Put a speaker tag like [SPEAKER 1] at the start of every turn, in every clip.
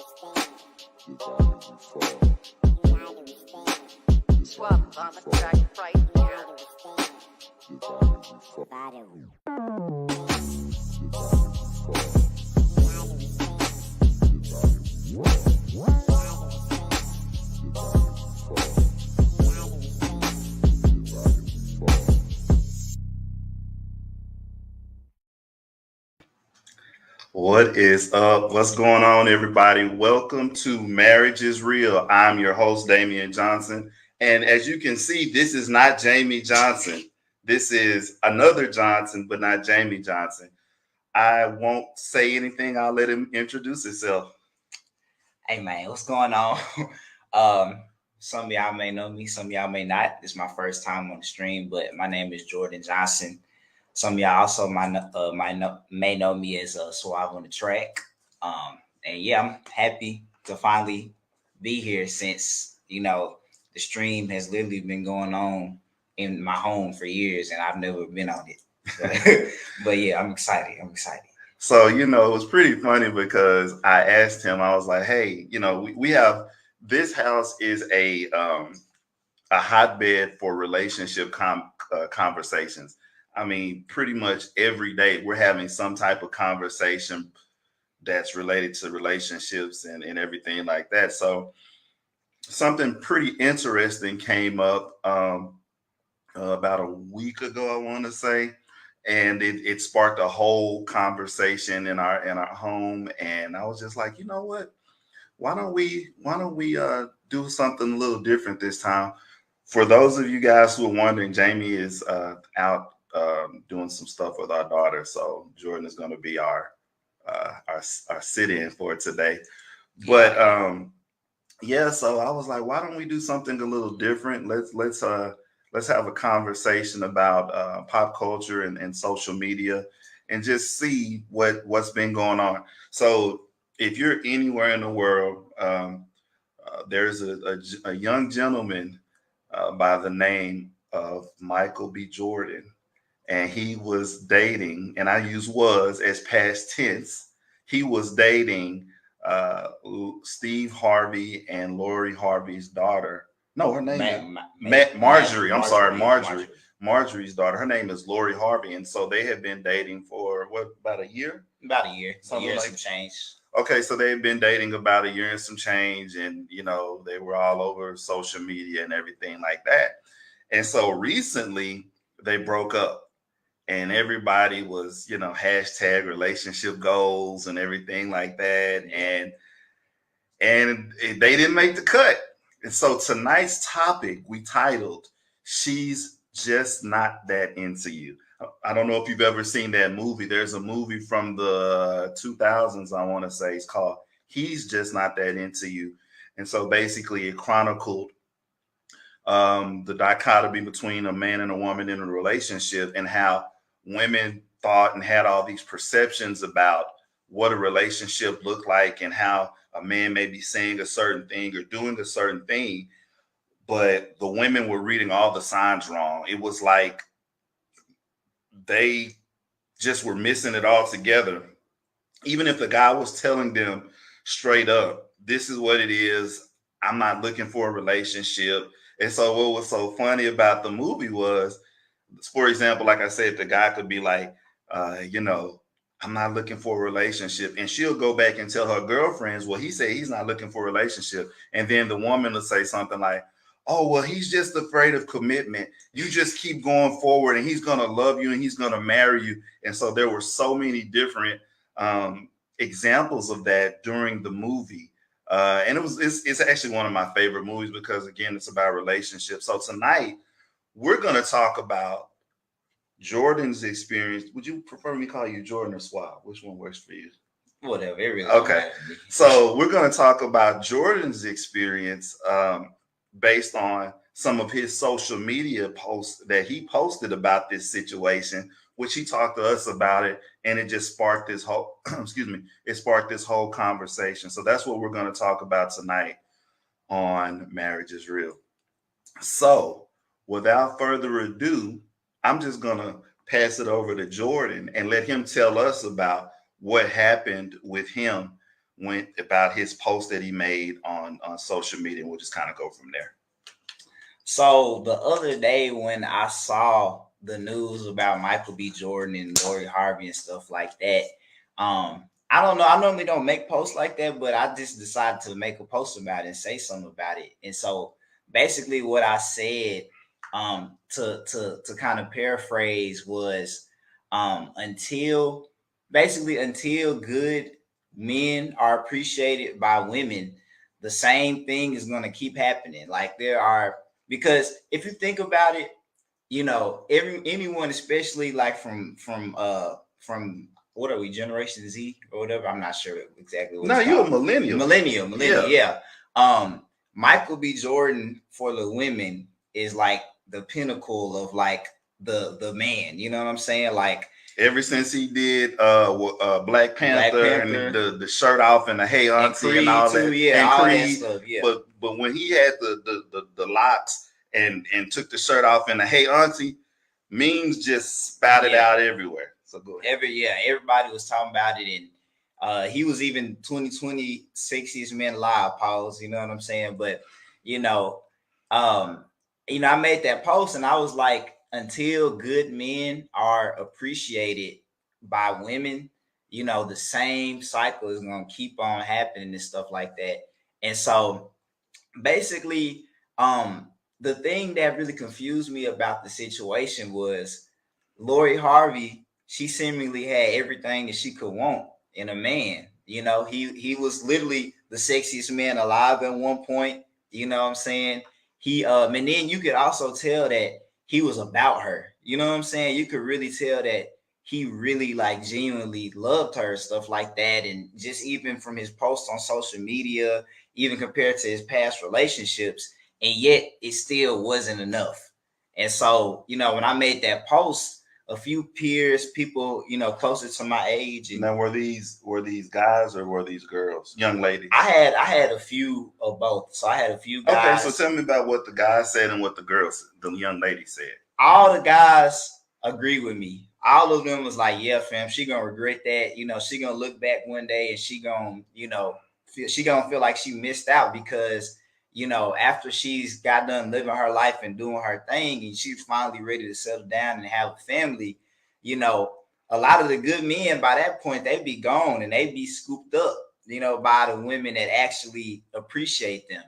[SPEAKER 1] Swap on the track right here.
[SPEAKER 2] What is up? What's going on, everybody? Welcome to Marriage is Real. I'm your host, Damian Johnson. And as you can see, this is not Jamie Johnson. This is another Johnson, but not Jamie Johnson. I won't say anything. I'll let him introduce himself.
[SPEAKER 3] Hey man, what's going on? Some of y'all may know me, some of y'all may not. This is my first time on the stream, but my name is Jordan Johnson. Some of y'all also may know me as Suave on the track. And yeah, I'm happy to finally be here since the stream has literally been going on in my home for years, and I've never been on it. But yeah, I'm excited.
[SPEAKER 2] So, it was pretty funny because I asked him, I was like, hey, we have this house is a hotbed for relationship conversations. I mean, pretty much every day we're having some type of conversation that's related to relationships and everything like that. So something pretty interesting came up about a week ago, I want to say, and it sparked a whole conversation in our home. And I was just like, you know what? Why don't we do something a little different this time? For those of you guys who are wondering, Jamie is out doing some stuff with our daughter, so Jordan is going to be our sit-in for today. But yeah, so I was like, why don't we do something a little different? Let's have a conversation about pop culture and social media, and just see what's been going on. So if you're anywhere in the world, there's a young gentleman by the name of Michael B. Jordan, and he was dating, and I use was as past tense. He was dating Steve Harvey and Lori Harvey's daughter. No, her name is Marjorie. I'm sorry, Marjorie. Marjorie's daughter. Her name is Lori Harvey, and so they had been dating for about a year?
[SPEAKER 3] About a year.
[SPEAKER 2] Something
[SPEAKER 3] a year
[SPEAKER 2] like
[SPEAKER 3] some change.
[SPEAKER 2] Okay, so they've been dating about a year and some change, and they were all over social media and everything like that. And so recently they broke up, and everybody was, hashtag relationship goals and everything like that. And they didn't make the cut. And so tonight's topic we titled, She's Just Not That Into You. I don't know if you've ever seen that movie. There's a movie from the 2000s, I want to say. It's called He's Just Not That Into You. And so basically it chronicled the dichotomy between a man and a woman in a relationship, and how women thought and had all these perceptions about what a relationship looked like, and how a man may be saying a certain thing or doing a certain thing, but the women were reading all the signs wrong. It was like they just were missing it all together. Even if the guy was telling them straight up, this is what it is, I'm not looking for a relationship. And so what was so funny about the movie was, for example, like I said, the guy could be like, I'm not looking for a relationship. And she'll go back and tell her girlfriends, well, he said he's not looking for a relationship. And then the woman will say something like, oh, well, he's just afraid of commitment. You just keep going forward and he's going to love you and he's going to marry you. And so there were so many different examples of that during the movie. And it's actually one of my favorite movies because, again, it's about relationships. So tonight we're going to talk about Jordan's experience. Would you prefer me call you Jordan or Suave? Which one works for you?
[SPEAKER 3] Whatever. It really
[SPEAKER 2] okay. So we're going to talk about Jordan's experience based on some of his social media posts that he posted about this situation, which he talked to us about it, and it just sparked this whole it sparked this whole conversation. So that's what we're going to talk about tonight on Marriage is Real. So without further ado, I'm just going to pass it over to Jordan and let him tell us about what happened with him went about his post that he made on social media, and we'll just kind of go from there.
[SPEAKER 3] So the other day when I saw the news about Michael B. Jordan and Lori Harvey and stuff like that, I don't know. I normally don't make posts like that, but I just decided to make a post about it and say something about it. And so basically what I said, to kind of paraphrase was, until good men are appreciated by women, the same thing is going to keep happening. Like because if you think about it, anyone, especially like from what are we, Generation Z or whatever? I'm not sure exactly what.
[SPEAKER 2] No, you're a millennial.
[SPEAKER 3] Millennial, yeah. Michael B. Jordan for the women is like the pinnacle of like the man. You know what I'm saying? Like
[SPEAKER 2] ever since he did Black Panther and the shirt off and the Hey Auntie and all that,
[SPEAKER 3] and all Creed, that stuff. Yeah.
[SPEAKER 2] But when he had the locks and took the shirt off and the Hey Auntie, memes just spouted out everywhere. So go ahead.
[SPEAKER 3] Everybody was talking about it, and he was even 2020 sexiest man alive, pause. You know what I'm saying? But I made that post and I was like, until good men are appreciated by women, the same cycle is gonna keep on happening and stuff like that. And so basically, the thing that really confused me about the situation was Lori Harvey. She seemingly had everything that she could want in a man. He was literally the sexiest man alive at one point. You know what I'm saying? And then you could also tell that he was about her. You know what I'm saying? You could really tell that he really like genuinely loved her, stuff like that. And just even from his posts on social media, even compared to his past relationships, and yet it still wasn't enough. And so, when I made that post, a few peers, people, closer to my age. And
[SPEAKER 2] now, were these guys or were these girls, young ladies?
[SPEAKER 3] I had a few of both. So I had a few guys.
[SPEAKER 2] Okay, so tell me about what the guys said and what the young lady said.
[SPEAKER 3] All the guys agree with me. All of them was like, yeah, fam, she gonna regret that. She gonna look back one day and she gonna feel like she missed out because, after she's got done living her life and doing her thing and she's finally ready to settle down and have a family, a lot of the good men by that point, they be gone and they be scooped up, by the women that actually appreciate them.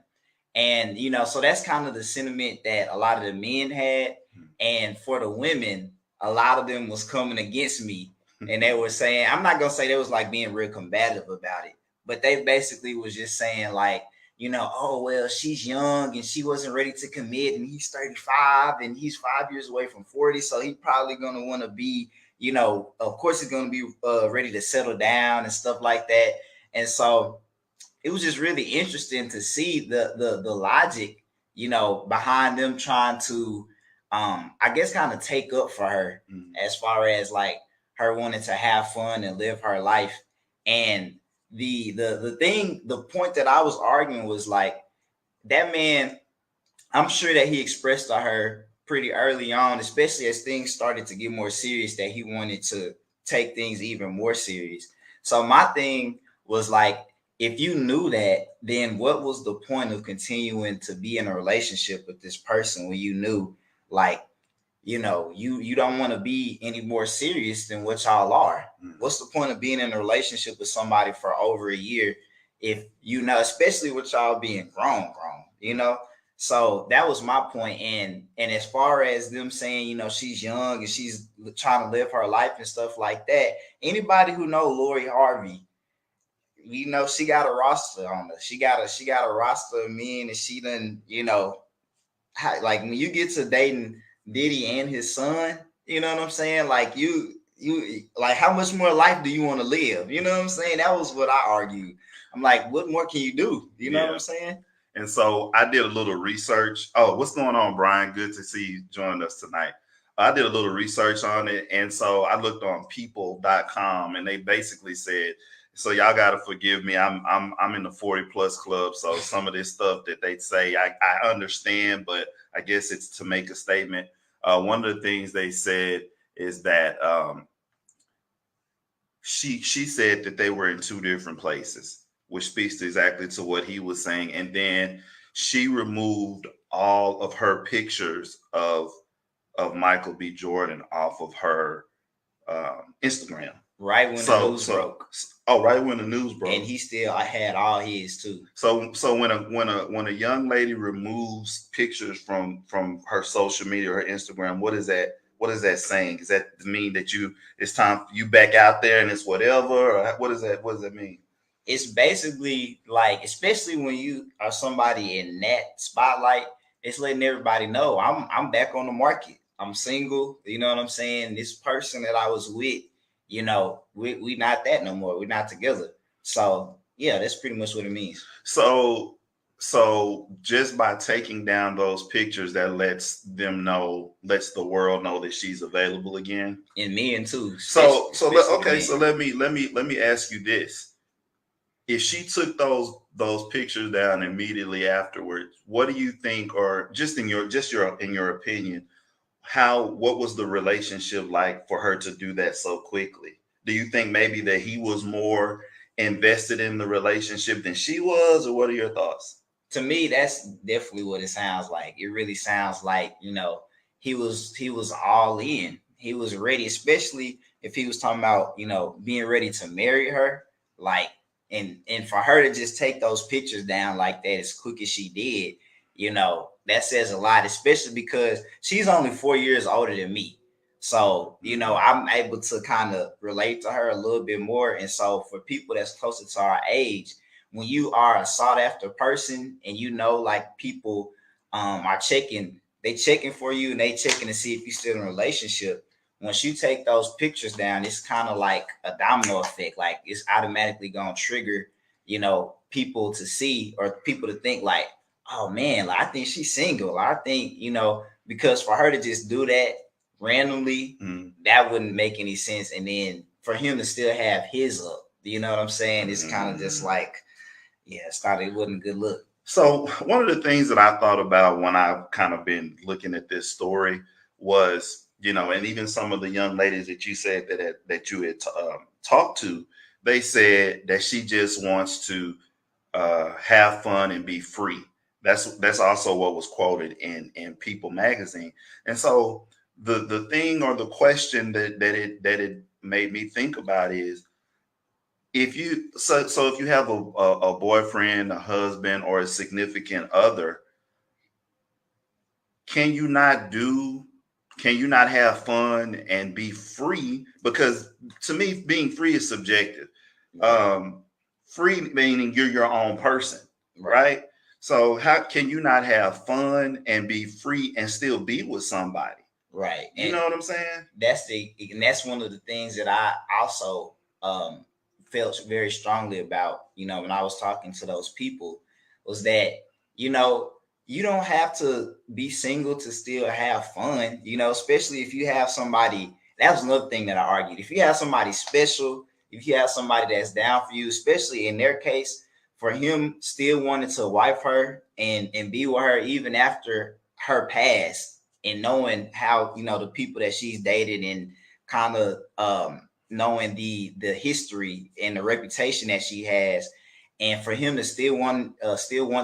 [SPEAKER 3] And, so that's kind of the sentiment that a lot of the men had. And for the women, a lot of them was coming against me. And they were saying, I'm not going to say they was like being real combative about it, but they basically was just saying like, oh, well, she's young and she wasn't ready to commit and he's 35 and he's 5 years away from 40. So he's probably going to want to be, of course he's going to be ready to settle down and stuff like that. And so it was just really interesting to see the logic, behind them trying to, I guess, kind of take up for her as far as like her wanting to have fun and live her life. And the point that I was arguing was like, that man, I'm sure that he expressed to her pretty early on, especially as things started to get more serious, that he wanted to take things even more serious. So my thing was like, if you knew that, then what was the point of continuing to be in a relationship with this person when you knew like, you don't want to be any more serious than what y'all are? What's the point of being in a relationship with somebody for over a year if especially with y'all being grown, So that was my point. And as far as them saying, she's young and she's trying to live her life and stuff like that, anybody who know Lori Harvey, she got a roster on her. She got a roster of men, and she done, like when you get to dating Diddy and his son, you know what I'm saying? Like you like, how much more life do you want to live? You know what I'm saying? That was what I argued. I'm like, what more can you do? You know what I'm saying?
[SPEAKER 2] And so I did a little research. Oh, what's going on, Brian? Good to see you join us tonight. I did a little research on it. And so I looked on people.com and they basically said, so y'all got to forgive me. I'm in the 40 plus club. So some of this stuff that they say, I understand, but I guess it's to make a statement. One of the things they said is that she said that they were in two different places. which speaks to exactly to what he was saying. And then she removed all of her pictures of Michael B. Jordan off of her Instagram.
[SPEAKER 3] Right when the news broke.
[SPEAKER 2] Oh, right when the news broke.
[SPEAKER 3] And he still I had all his too.
[SPEAKER 2] So when a young lady removes pictures from her social media or her Instagram, what is that saying? Does that mean that it's time you back out there and it's whatever? Or what does that mean?
[SPEAKER 3] It's basically like, especially when you are somebody in that spotlight, it's letting everybody know I'm back on the market. I'm single. You know what I'm saying? This person that I was with, we not that no more. We're not together. So yeah, that's pretty much what it means.
[SPEAKER 2] So just by taking down those pictures, that lets the world know that she's available again.
[SPEAKER 3] And men too.
[SPEAKER 2] So let me ask you this. If she took those pictures down immediately afterwards, what do you think, or just in your opinion, what was the relationship like for her to do that so quickly? Do you think maybe that he was more invested in the relationship than she was, or what are your thoughts?
[SPEAKER 3] To me, that's definitely what it sounds like. It really sounds like, he was all in. He was ready, especially if he was talking about, being ready to marry her. Like, and for her to just take those pictures down like that as quick as she did, that says a lot, especially because she's only 4 years older than me. So, I'm able to kind of relate to her a little bit more. And so for people that's closer to our age, when you are a sought after person and like people are checking for you and they checking to see if you're still in a relationship, once you take those pictures down, it's kind of like a domino effect. Like it's automatically going to trigger, people to see or people to think like, oh man, like I think she's single. I think, because for her to just do that randomly, that wouldn't make any sense. And then for him to still have his up, you know what I'm saying? It's kind of just like, yeah, it wasn't a good look.
[SPEAKER 2] So one of the things that I thought about when I've kind of been looking at this story was, and even some of the young ladies that you said that you had talked to, they said that she just wants to have fun and be free. That's also what was quoted in People magazine. And so the thing or the question that it made me think about is, if you have a boyfriend, a husband, or a significant other, can you not have fun and be free? Because to me, being free is subjective. Free meaning you're your own person, right? So how can you not have fun and be free and still be with somebody?
[SPEAKER 3] Right.
[SPEAKER 2] You know what I'm saying?
[SPEAKER 3] That's one of the things that I also felt very strongly about, when I was talking to those people, was that, you don't have to be single to still have fun, especially if you have somebody. That was another thing that I argued. If you have somebody special, if you have somebody that's down for you, especially in their case, for him still wanting to wife her and be with her even after her past, and knowing how, the people that she's dated and kind of knowing the history and the reputation that she has, and for him to still want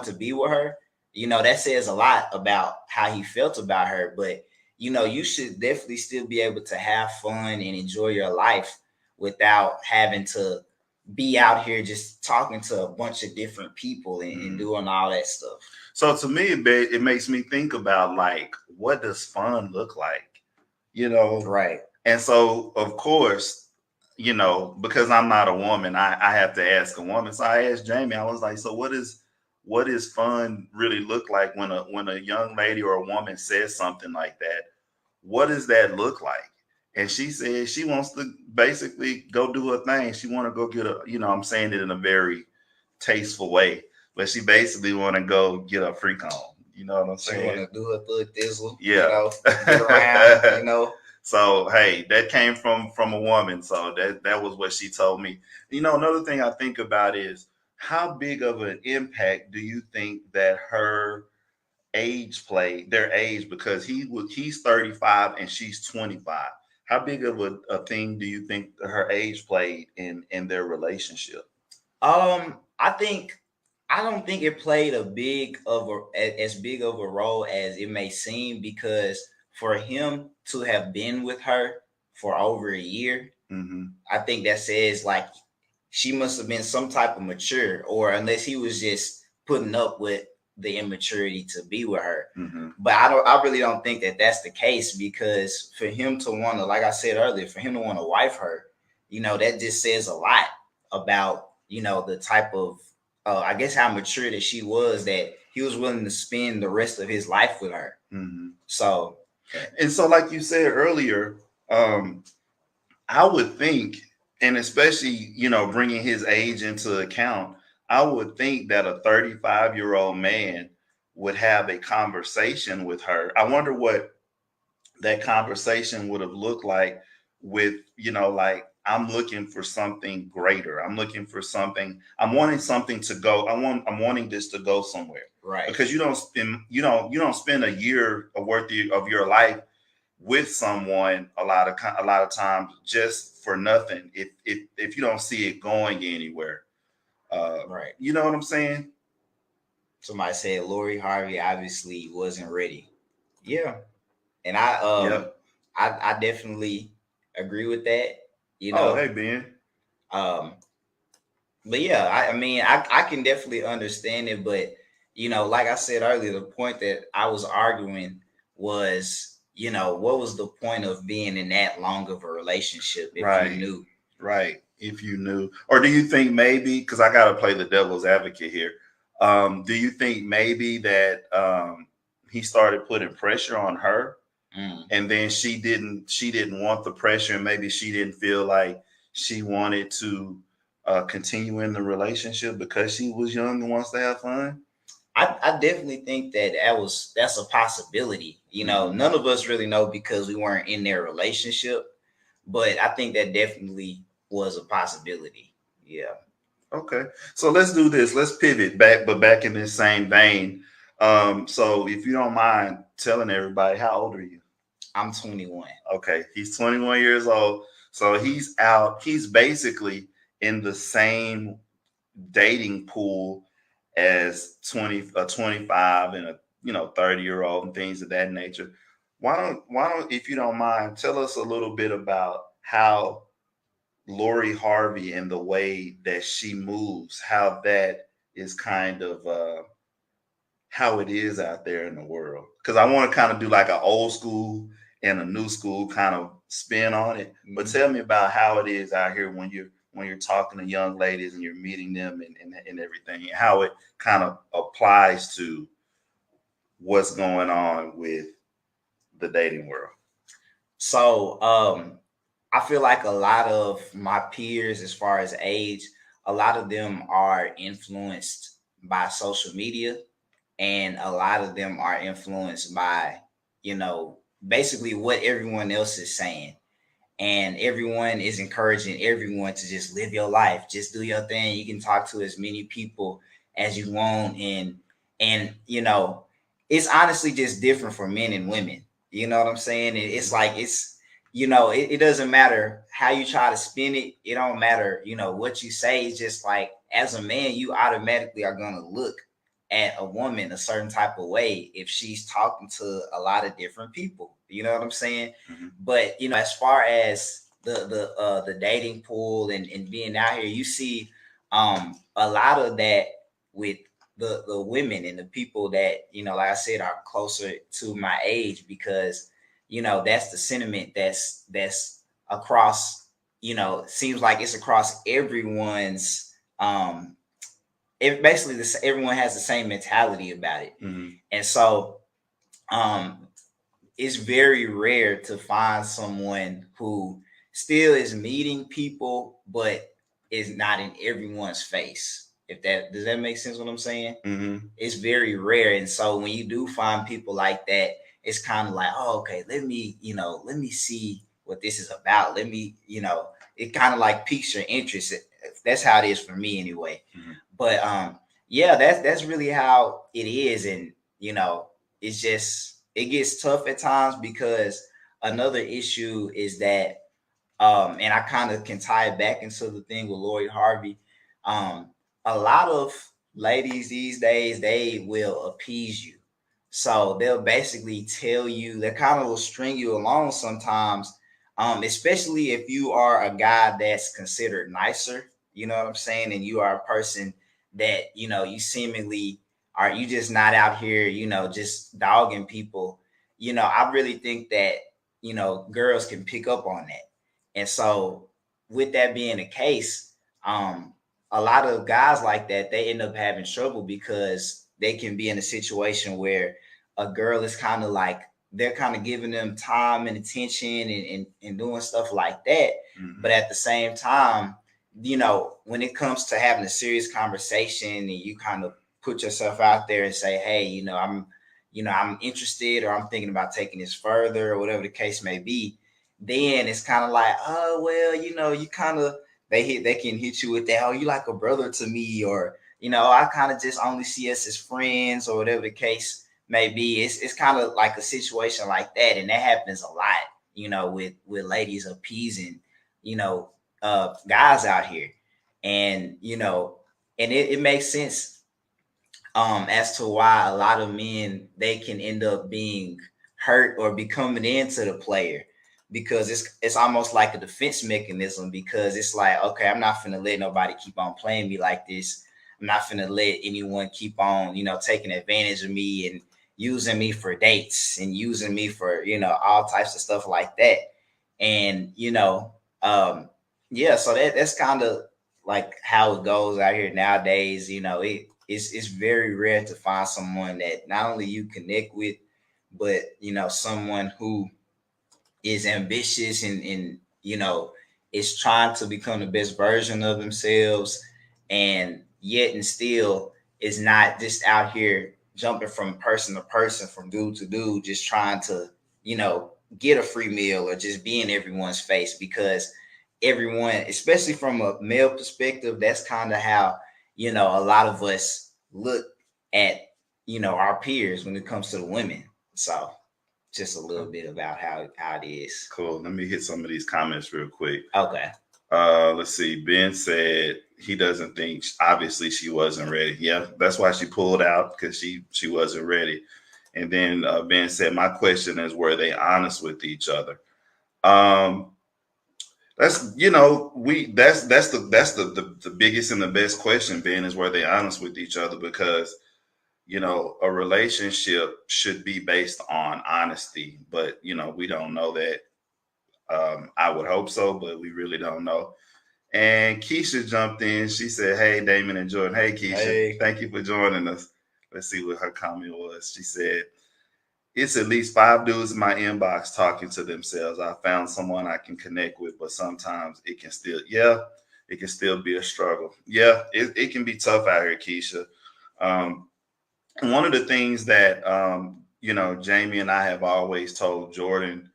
[SPEAKER 3] to be with her, that says a lot about how he felt about her. But you should definitely still be able to have fun and enjoy your life without having to be out here just talking to a bunch of different people and doing all that stuff.
[SPEAKER 2] So to me, it makes me think about, like, what does fun look like?
[SPEAKER 3] Right.
[SPEAKER 2] And so, of course, because I'm not a woman, I have to ask a woman. So I asked Jamie, I was like, so what does fun really look like when a young lady or a woman says something like that? What does that look like? And she said she wants to basically go do her thing. She want to go get I'm saying it in a very tasteful way, but she basically want to go get a freak on. You know what I'm saying?
[SPEAKER 3] She want to do her thug thizzle.
[SPEAKER 2] Yeah.
[SPEAKER 3] Get around,
[SPEAKER 2] So, hey, that came from a woman. So that was what she told me. Another thing I think about is, how big of an impact do you think that their age, because he's 35 and she's 25. How big of a thing do you think her age played in their relationship?
[SPEAKER 3] I don't think it played as big of a role as it may seem, because for him to have been with her for over a year,
[SPEAKER 2] Mm-hmm.
[SPEAKER 3] I think that says like she must have been some type of mature, or unless he was just putting up with the immaturity to be with her.
[SPEAKER 2] Mm-hmm.
[SPEAKER 3] But I really don't think that that's the case, because for him to want to, like I said earlier, for him to want to wife her, that just says a lot about, the type of, I guess, how mature that she was, that he was willing to spend the rest of his life with her.
[SPEAKER 2] Mm-hmm.
[SPEAKER 3] So,
[SPEAKER 2] And so, like you said earlier, I would think, and especially, bringing his age into account, I would think that a 35-year-old man would have a conversation with her. I wonder what that conversation would have looked like with, like, I'm looking for something greater. I'm looking for something. I'm wanting something to go. I'm wanting this to go somewhere.
[SPEAKER 3] right.
[SPEAKER 2] Because you don't spend a year of of your life with someone a lot of times just for nothing if you don't see it going anywhere.
[SPEAKER 3] Right.
[SPEAKER 2] You know what I'm saying?
[SPEAKER 3] Somebody said Lori Harvey obviously wasn't ready. Yeah. And
[SPEAKER 2] Yep.
[SPEAKER 3] I definitely agree with that.
[SPEAKER 2] Oh, hey Ben.
[SPEAKER 3] Um, but yeah, I mean, I can definitely understand it, but like I said earlier, the point that I was arguing was, what was the point of being in that long of a relationship if you
[SPEAKER 2] Right.
[SPEAKER 3] knew?
[SPEAKER 2] Right. If you knew, or do you think maybe, because I got to play the devil's advocate here, do you think maybe that he started putting pressure on her,
[SPEAKER 3] Mm.
[SPEAKER 2] and then she didn't want the pressure, and maybe she didn't feel like she wanted to continue in the relationship because she was young and wants to have fun?
[SPEAKER 3] I definitely think that that's a possibility.
[SPEAKER 2] Mhm.
[SPEAKER 3] None of us really know because we weren't in their relationship, but I think that definitely was a possibility. Yeah.
[SPEAKER 2] Okay, so let's do this. Let's pivot back, but back in this same vein. So if you don't mind telling everybody, how old are you?
[SPEAKER 3] I'm 21.
[SPEAKER 2] Okay, he's 21 years old. So he's out. He's basically in the same dating pool as 25 and a 30-year-old and things of that nature. Why don't if you don't mind, tell us a little bit about how Lori Harvey and the way that she moves, how that is kind of how it is out there in the world. Because I want to kind of do like an old school and a new school kind of spin on it. But
[SPEAKER 3] Mhm.
[SPEAKER 2] tell me about how it is out here when you're talking to young ladies and you're meeting them and everything, and how it kind of applies to what's going on with the dating world.
[SPEAKER 3] So, I feel like a lot of my peers, as far as age, a lot of them are influenced by social media, and a lot of them are influenced by, basically what everyone else is saying. And everyone is encouraging everyone to just live your life, just do your thing. You can talk to as many people as you want, and it's honestly just different for men and women. You know what I'm saying? It's like it doesn't matter how you try to spin it. It don't matter, what you say. It's just like, as a man, you automatically are gonna look at a woman a certain type of way if she's talking to a lot of different people. You know what I'm saying?
[SPEAKER 2] Mhm.
[SPEAKER 3] But as far as the dating pool and being out here, you see a lot of that with the women and the people that, like I said, are closer to my age, because that's the sentiment that's across, seems like it's across everyone's, it basically everyone has the same mentality about it.
[SPEAKER 2] Mhm.
[SPEAKER 3] And so um it's very rare to find someone who still is meeting people but is not in everyone's face. If that does that make sense what I'm saying?
[SPEAKER 2] Mhm.
[SPEAKER 3] It's very rare. And so when you do find people like that, it's kind of like, oh, okay, let me see what this is about. Let me, it kind of like piques your interest. That's how it is for me anyway.
[SPEAKER 2] Mhm.
[SPEAKER 3] But yeah, that's really how it is. And it's just, it gets tough at times, because another issue is that and I kind of can tie it back into the thing with Lori Harvey. A lot of ladies these days, they will appease you. So they'll basically tell you, they kind of will string you along sometimes, especially if you are a guy that's considered nicer, you know what I'm saying? And you are a person that, you seemingly are, you just not out here, just dogging people. I really think that, girls can pick up on that. And so with that being the case, a lot of guys like that, they end up having trouble because they can be in a situation where a girl is kind of like, they're kind of giving them time and attention and doing stuff like that.
[SPEAKER 2] Mhm.
[SPEAKER 3] But at the same time, when it comes to having a serious conversation and you kind of put yourself out there and say, hey, I'm interested, or I'm thinking about taking this further, or whatever the case may be, then it's kind of like, oh, well, you kind of, they can hit you with that, oh, you like a brother to me, or I kind of just only see us as friends, or whatever the case may be. It's kind of like a situation like that, and that happens a lot, with ladies appeasing, guys out here, and and it makes sense, as to why a lot of men, they can end up being hurt or becoming into the player, because it's almost like a defense mechanism, because it's like, okay, I'm not finna let nobody keep on playing me like this. I'm not finna let anyone keep on, taking advantage of me and using me for dates and using me for, all types of stuff like that. And yeah, so that's kind of like how it goes out here nowadays. It's very rare to find someone that not only you connect with, but someone who is ambitious and is trying to become the best version of themselves, and yet and still is not just out here jumping from person to person, from dude to dude, just trying to get a free meal or just be in everyone's face, because everyone, especially from a male perspective, that's kind of how a lot of us look at our peers when it comes to the women. So just a little bit about how it is.
[SPEAKER 2] Cool. Let me hit some of these comments real quick.
[SPEAKER 3] Okay.
[SPEAKER 2] Let's see. Ben said he doesn't think, obviously she wasn't ready. Yeah, that's why she pulled out, because she wasn't ready. And then Ben said, my question is, were they honest with each other? That's the biggest and the best question, Ben, is, were they honest with each other? Because a relationship should be based on honesty, but we don't know that. I would hope so, but we really don't know. And Keisha jumped in. She said, hey, Damon and Jordan. Hey, Keisha.
[SPEAKER 3] Hey.
[SPEAKER 2] Thank you for joining us. Let's see what her comment was. She said, it's at least 5 dudes in my inbox talking to themselves. I found someone I can connect with, but sometimes it can still be a struggle. Yeah, it can be tough out here, Keisha. One of the things that Jamie and I have always told Jordan,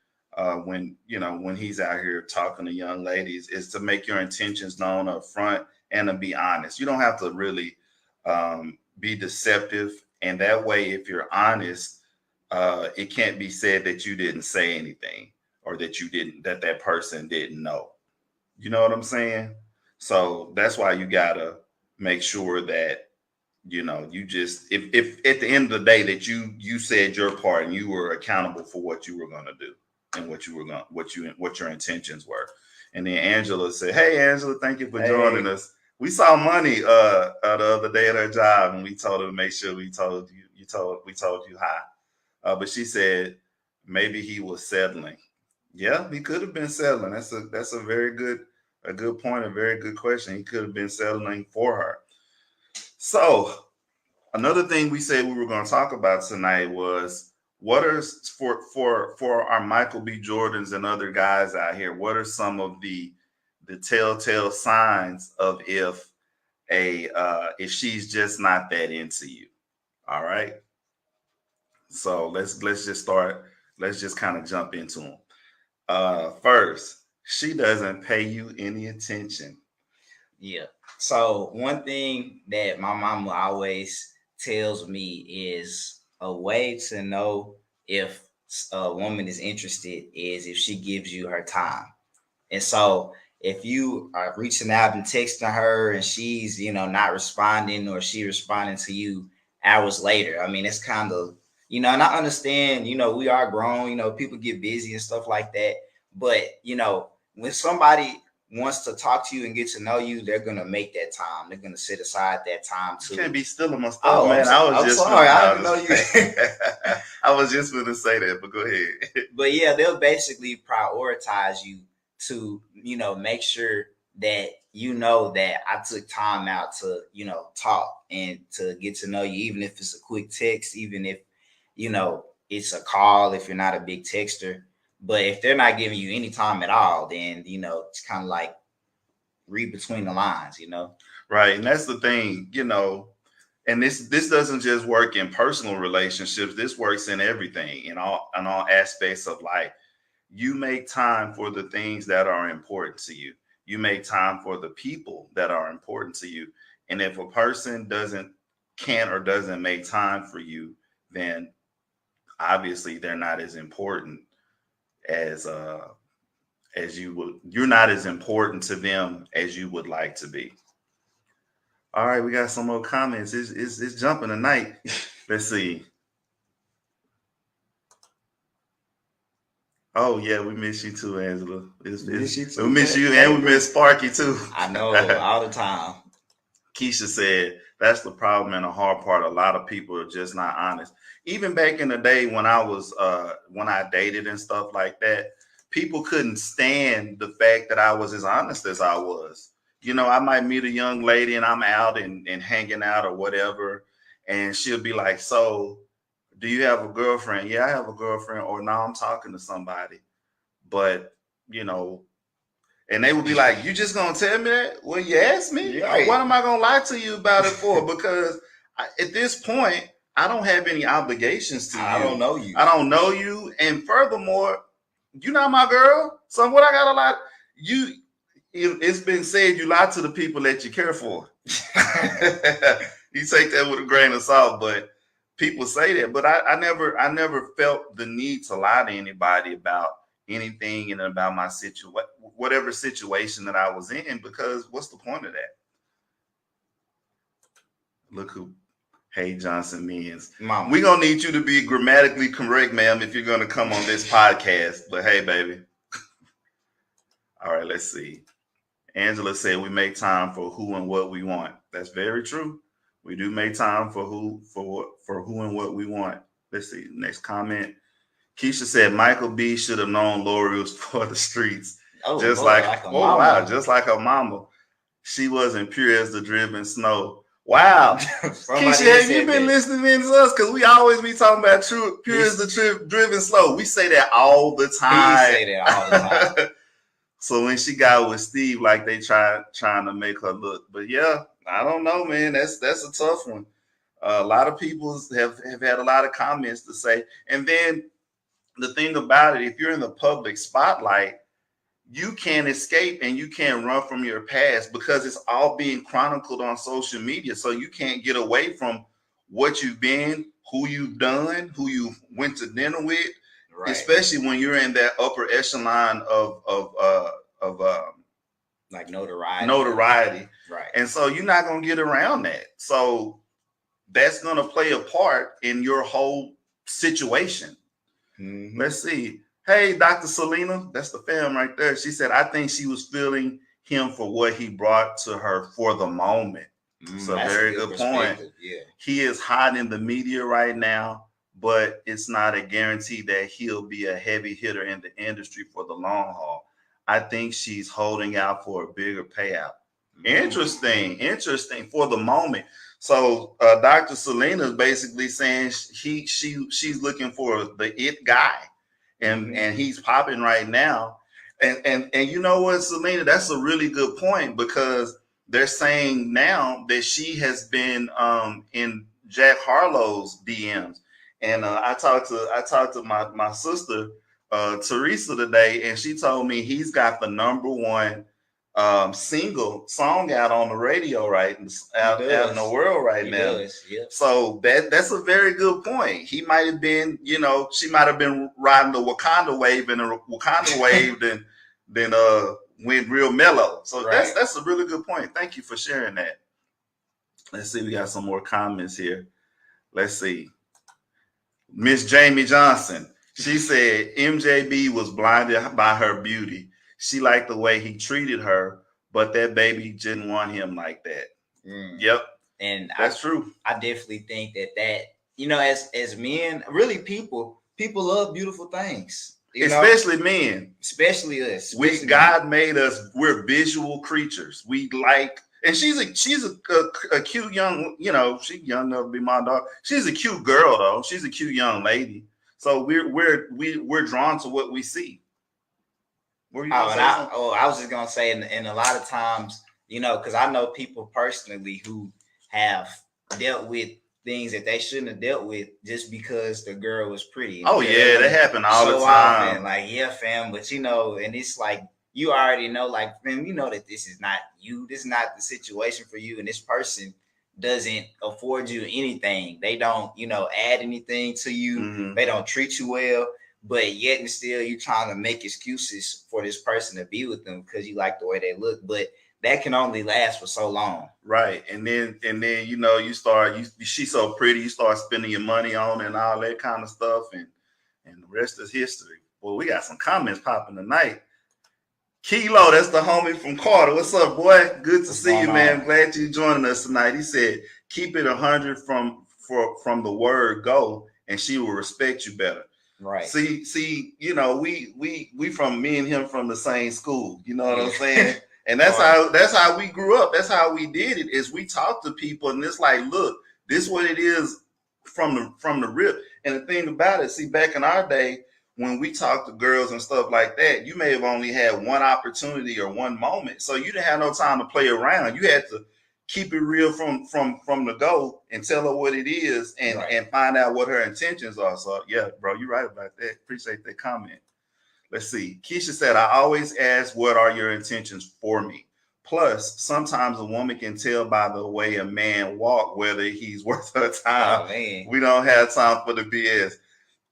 [SPEAKER 2] when he's out here talking to young ladies, is to make your intentions known up front and to be honest. You don't have to really be deceptive, and that way, if you're honest, it can't be said that you didn't say anything, or that person didn't know. You know what I'm saying? So that's why you gotta make sure that you just, if at the end of the day that you said your part and you were accountable for what you were going to do and what your intentions were. And then Angela said, hey, Angela, thank you for joining us. We saw Money the other day at her job, and we told her to make sure we told you hi. But she said maybe he was settling. Yeah, he could have been settling. That's a good point, a very good question. He could have been settling for her. So another thing we said we were going to talk about tonight was, what are, for our Michael B. Jordans and other guys out here, what are some of the telltale signs of if she's just not that into you? All right. So let's just kind of jump into them. First, she doesn't pay you any attention.
[SPEAKER 3] Yeah. So one thing that my mama always tells me is, a way to know if a woman is interested is if she gives you her time. And so if you are reaching out and texting her and she's, not responding, or she responding to you hours later, I mean, it's kind of, and I understand, we are grown, people get busy and stuff like that. But, when somebody wants to talk to you and get to know you, they're going to make that time. They're going to set aside that time to.
[SPEAKER 2] You can't be stealing my stuff,
[SPEAKER 3] Oh,
[SPEAKER 2] man.
[SPEAKER 3] I'm sorry. I didn't know you.
[SPEAKER 2] I was just going to say that, but go ahead.
[SPEAKER 3] But yeah, they'll basically prioritize you to, make sure that that I took time out to, talk and to get to know you, even if it's a quick text, even if, it's a call, if you're not a big texter. But if they're not giving you any time at all, then, it's kind of like read between the lines,
[SPEAKER 2] Right. And that's the thing, and this doesn't just work in personal relationships. This works in everything, in all aspects of life. You make time for the things that are important to you. You make time for the people that are important to you. And if a person can't or doesn't make time for you, then obviously they're not as important as you would. You're not as important to them as you would like to be. All right, we got some more comments. It's jumping tonight. Let's see. Oh yeah, we miss you too, Angela. We miss you, and we miss Sparky too.
[SPEAKER 3] I know, all the time.
[SPEAKER 2] Keisha said that's the problem and the hard part. A lot of people are just not honest. Even back in the day when I dated and stuff like that, people couldn't stand the fact that I was as honest as I was. I might meet a young lady and I'm out and hanging out or whatever, and she'll be like, "So, do you have a girlfriend?" "Yeah, I have a girlfriend." Or, "No, I'm talking to somebody." But, and they would be like, "You just gonna tell me that?" "Well, you asked me.
[SPEAKER 3] Right.
[SPEAKER 2] What am I gonna lie to you about it for?" Because at this point, I don't have any obligations to you.
[SPEAKER 3] I don't know you.
[SPEAKER 2] I don't know you. And furthermore, you're not my girl. So what I gotta lie? It's been said you lie to the people that you care for. You take that with a grain of salt, but people say that. But I never felt the need to lie to anybody about anything and about my whatever situation that I was in, because what's the point of that? Look who Hey Johnson means.
[SPEAKER 3] Mama.
[SPEAKER 2] We're gonna need you to be grammatically correct, ma'am, if you're gonna come on this podcast. But hey, baby. All right, let's see. Angela said we make time for who and what we want. That's very true. We do make time for who and what we want. Let's see. Next comment. Keisha said Michael B should have known Lori was for the streets. Just like her mama. She wasn't pure as the driven snow. Wow. Keisha, have you been listening to us? Because we always be talking about pure as the driven slow. We say that all the time. So when she got with Steve, like they trying to make her look. But yeah, I don't know, man. That's a tough one. A lot of people have had a lot of comments to say. And then the thing about it, if you're in the public spotlight, you can't escape and you can't run from your past, because it's all being chronicled on social media. So you can't get away from what you've been, who you've done, who you went to dinner with. Right. Especially when you're in that upper echelon of
[SPEAKER 3] like notoriety.
[SPEAKER 2] Right. And so you're not going to get around that. So that's going to play a part in your whole situation. Mm-hmm. Let's see. Hey, Dr. Selena, that's the fam right there. She said, I think she was feeling him for what he brought to her for the moment. It's a very good point.
[SPEAKER 3] Yeah.
[SPEAKER 2] He is hot in the media right now, but it's not a guarantee that he'll be a heavy hitter in the industry for the long haul. I think she's holding out for a bigger payout. Interesting for the moment. So Dr. Selena is basically saying she's looking for the it guy, and he's popping right now. And you know what, Selena, that's a really good point, because they're saying now that she has been in Jack Harlow's DMs. And I talked to my sister Teresa today, and she told me he's got the #1 single song out on the radio out in the world right now.
[SPEAKER 3] Yep.
[SPEAKER 2] So that's a very good point. He might have been, she might have been riding the Wakanda wave, and the Wakanda wave then went real mellow. So
[SPEAKER 3] Right.
[SPEAKER 2] that's a really good point. Thank you for sharing that. Let's see, we got some more comments here. Let's see. Miss Jamie Johnson. She said MJB was blinded by her beauty. She liked the way he treated her, but that baby didn't want him like that. Yep.
[SPEAKER 3] And
[SPEAKER 2] that's true.
[SPEAKER 3] I definitely think that as men, really people love beautiful things.
[SPEAKER 2] Especially men.
[SPEAKER 3] Especially us.
[SPEAKER 2] God made us, we're visual creatures. We like, and she's a cute young, she's young enough to be my daughter. She's a cute girl though. She's a cute young lady. So we're drawn to what we see.
[SPEAKER 3] I was just gonna say, and a lot of times, because I know people personally who have dealt with things that they shouldn't have dealt with just because the girl was pretty.
[SPEAKER 2] Oh yeah, that happened all the time.
[SPEAKER 3] Often, like, yeah, fam, but and it's like you already know, like, fam, that this is not you. This is not the situation for you, and this person doesn't afford you anything. They don't, add anything to you. Mm-hmm. They don't treat you well. But yet and still, you're trying to make excuses for this person to be with them because you like the way they look. But that can only last for so long.
[SPEAKER 2] Right. And then she's so pretty, you start spending your money on and all that kind of stuff. And the rest is history. Well, we got some comments popping tonight. Kilo, that's the homie from Carter. What's up, boy? Good to see you, man. I'm glad you're joining us tonight. He said, keep it 100 from the word go, and she will respect you better.
[SPEAKER 3] Right.
[SPEAKER 2] See, we from me and him from the same school. You know what I'm saying? And that's how we grew up. That's how we did it. Is we talk to people, and it's like, look, this is what it is from the rip. And the thing about it, see, back in our day, when we talked to girls and stuff like that, you may have only had one opportunity or one moment, so you didn't have no time to play around. You had to keep it real from the go and tell her what it is and find out what her intentions are. So yeah, bro, you're right about that. Appreciate that comment. Let's see. Keisha said, I always ask, what are your intentions for me? Plus, sometimes a woman can tell by the way a man walk whether he's worth her time.
[SPEAKER 3] Oh, man.
[SPEAKER 2] We don't have time for the BS.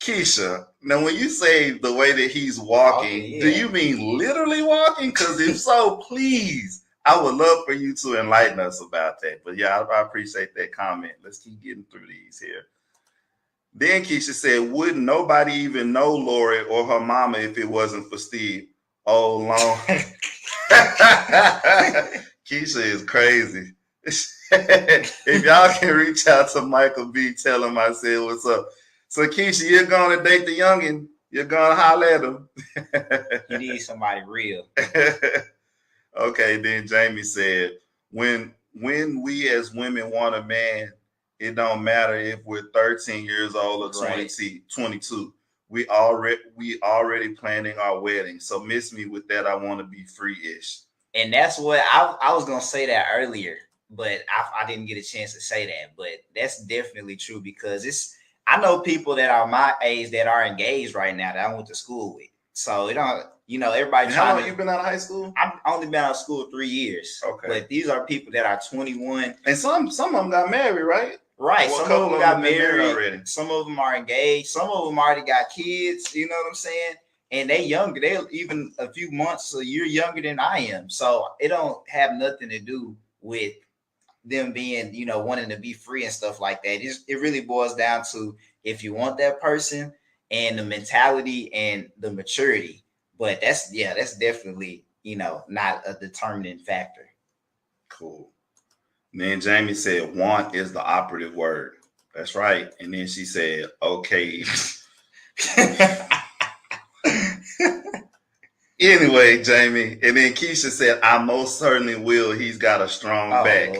[SPEAKER 2] Keisha, now when you say the way that he's walking, do you mean literally walking? Because if so, please, I would love for you to enlighten us about that. But yeah, I appreciate that comment. Let's keep getting through these here. Then Keisha said, wouldn't nobody even know Lori or her mama if it wasn't for Steve? Oh, long. Keisha is crazy. If y'all can reach out to Michael B, tell him I said what's up. So Keisha, you're going to date the youngin'. You're going to holler at him.
[SPEAKER 3] You need somebody real.
[SPEAKER 2] Okay, then Jamie said, when we as women want a man, it don't matter if we're 13 years old or 22. We already planning our wedding. So miss me with that. I want to be free-ish.
[SPEAKER 3] And that's what I was going to say that earlier, but I didn't get a chance to say that. But that's definitely true because I know people that are my age that are engaged right now that I went to school with. So it don't, everybody.
[SPEAKER 2] How long you been out of high school?
[SPEAKER 3] I've only been out of school 3 years.
[SPEAKER 2] Okay.
[SPEAKER 3] But these are people that are 21.
[SPEAKER 2] And some of them got married, right?
[SPEAKER 3] Right. Some of them got married already. Some of them are engaged. Some of them already got kids. You know what I'm saying? And they younger. They're even a few months, a year younger than I am. So it don't have nothing to do with them being, wanting to be free and stuff like that. It really boils down to if you want that person and the mentality and the maturity. But that's definitely, not a determining factor.
[SPEAKER 2] Cool. And then Jamie said, want is the operative word. That's right. And then she said, okay. Anyway, Jamie. And then Keisha said, I most certainly will. He's got a strong back.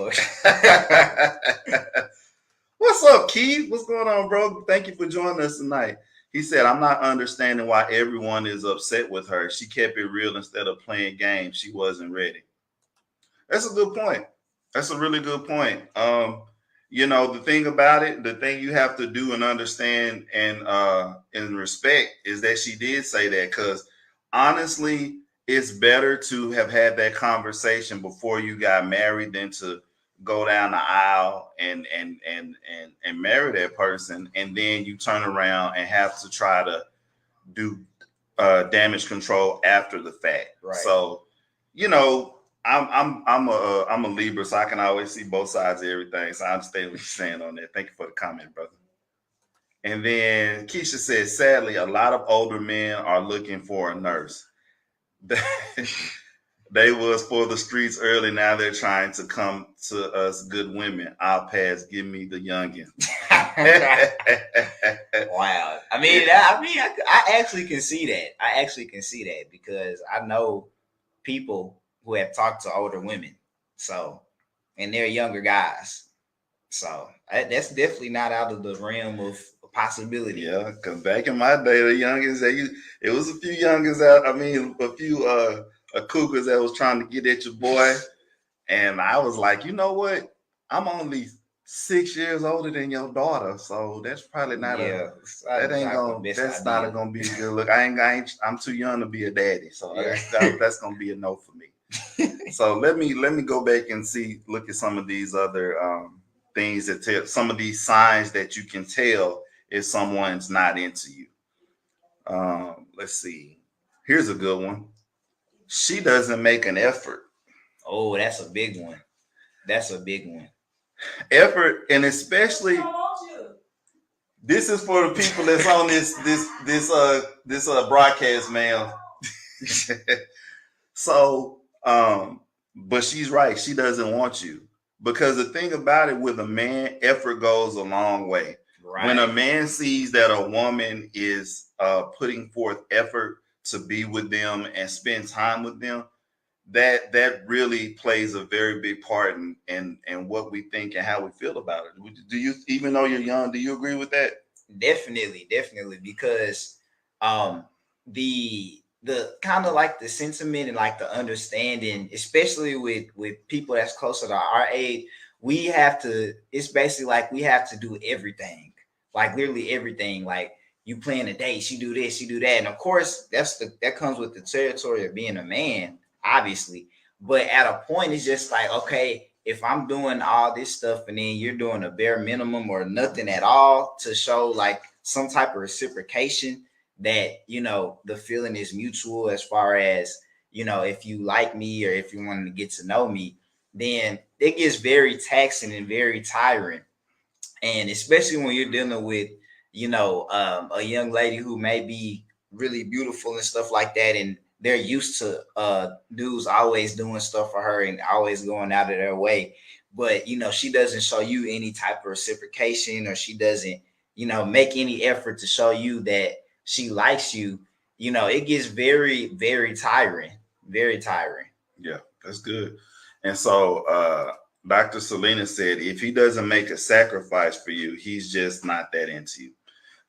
[SPEAKER 2] What's up, Keith? What's going on, bro? Thank you for joining us tonight. He said, I'm not understanding why everyone is upset with her. She kept it real instead of playing games. She wasn't ready. That's a good point. That's a really good point. The thing about it, the thing you have to do and understand and respect is that she did say that, because honestly, it's better to have had that conversation before you got married than to go down the aisle and marry that person, and then you turn around and have to try to do damage control after the fact.
[SPEAKER 3] Right.
[SPEAKER 2] So you know, I'm a Libra, so I can always see both sides of everything. So I understand what you're saying on that. Thank you for the comment, brother. And then Keisha said, sadly, a lot of older men are looking for a nurse. They was for the streets early. Now they're trying to come to us good women. I'll pass. Give me the youngin.
[SPEAKER 3] Wow. I actually can see that. I actually can see that because I know people who have talked to older women. So, and they're younger guys. So that's definitely not out of the realm of possibility.
[SPEAKER 2] Yeah, because back in my day, the youngins, it was a few youngins out. I mean, a few cougars that was trying to get at your boy, and I was like, you know what? I'm only 6 years older than your daughter, so that's probably not that's not gonna be a good look. I'm too young to be a daddy, so that's gonna be a no for me. So let me go back and look at some of these other things that tell some of these signs that you can tell if someone's not into you. Let's see. Here's a good one. She doesn't make an effort.
[SPEAKER 3] Oh, that's a big one. That's a big one.
[SPEAKER 2] Effort, and especially this is for the people that's on this broadcast, ma'am. So, but she's right. She doesn't want you because the thing about it with a man, effort goes a long way. Right. When a man sees that a woman is putting forth effort to be with them and spend time with them, that really plays a very big part in what we think and how we feel about it. Do you, even though you're young, do you agree with that?
[SPEAKER 3] Definitely, because the kind of like the sentiment and like the understanding, especially with people that's closer to our age, it's basically like we have to do everything, like literally everything. Like you plan a date, you do this, you do that, and of course that comes with the territory of being a man, obviously. But at a point, it's just like, okay, if I'm doing all this stuff and then you're doing a bare minimum or nothing at all to show like some type of reciprocation that, you know, the feeling is mutual as far as, you know, if you like me or if you want to get to know me, then it gets very taxing and very tiring. And especially when you're dealing with, you know, a young lady who may be really beautiful and stuff like that, and they're used to dudes always doing stuff for her and always going out of their way. But, you know, she doesn't show you any type of reciprocation, or she doesn't, you know, make any effort to show you that she likes you. You know, it gets very, very tiring. Very tiring.
[SPEAKER 2] Yeah, that's good. And so Dr. Selena said, if he doesn't make a sacrifice for you, he's just not that into you.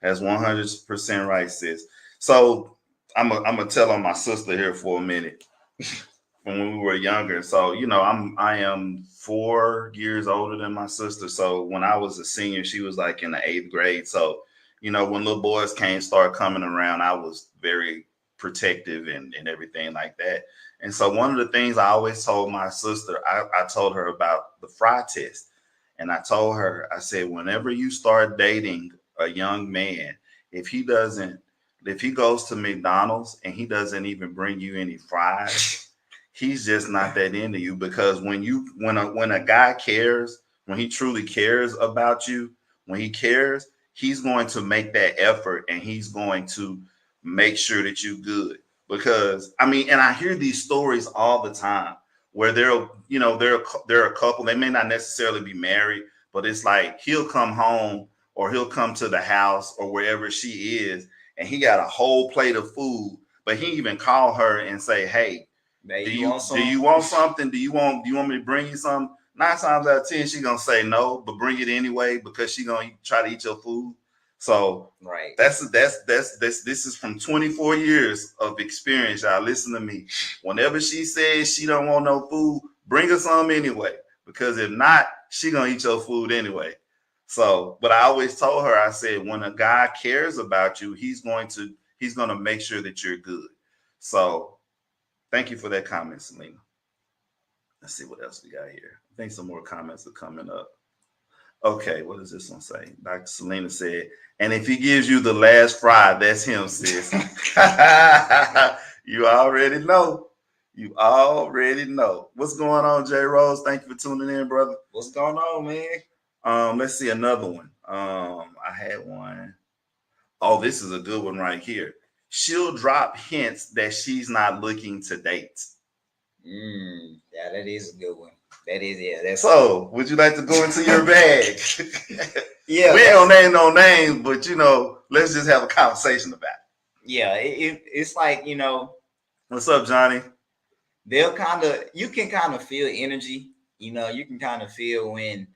[SPEAKER 2] That's 100% right, sis. So I'm gonna tell on my sister here for a minute from when we were younger. So, you know, I am 4 years older than my sister. So when I was a senior, she was like in the 8th grade. So, you know, when little boys start coming around, I was very protective and everything like that. And so one of the things I always told my sister, I told her about the fry test. And I told her, I said, whenever you start dating a young man, if he goes to McDonald's and he doesn't even bring you any fries, he's just not that into you. Because when a guy cares, when he truly cares about you, when he cares, he's going to make that effort and he's going to make sure that you're good. Because I mean, and I hear these stories all the time where they're a couple, they may not necessarily be married, but it's like he'll come home or he'll come to the house or wherever she is, and he got a whole plate of food, but he even call her and say, hey, do you want something? Do you want me to bring you something? 9 times out of 10, she's gonna say no, but bring it anyway because she's gonna try to eat your food. So
[SPEAKER 3] right,
[SPEAKER 2] this is from 24 years of experience. Y'all listen to me. Whenever she says she don't want no food, bring her some anyway, because if not, she gonna eat your food anyway. So, but I always told her, I said, when a guy cares about you, he's gonna make sure that you're good. So thank you for that comment, Selena. Let's see what else we got here. I think some more comments are coming up. Okay, what does this one say? Dr. Selena said, and if he gives you the last fry, that's him, sis. You already know. You already know. What's going on, J Rose? Thank you for tuning in, brother.
[SPEAKER 3] What's going on, man?
[SPEAKER 2] Let's see another one. I had one. Oh, this is a good one right here. She'll drop hints that she's not looking to date.
[SPEAKER 3] Yeah, that is a good one. That is, yeah. That's
[SPEAKER 2] so. Would you like to go into your bag?
[SPEAKER 3] Yeah,
[SPEAKER 2] we ain't gonna name no names, but let's just have a conversation about it.
[SPEAKER 3] Yeah, it's like
[SPEAKER 2] What's up, Johnny?
[SPEAKER 3] You can kind of feel energy. You can kind of feel when.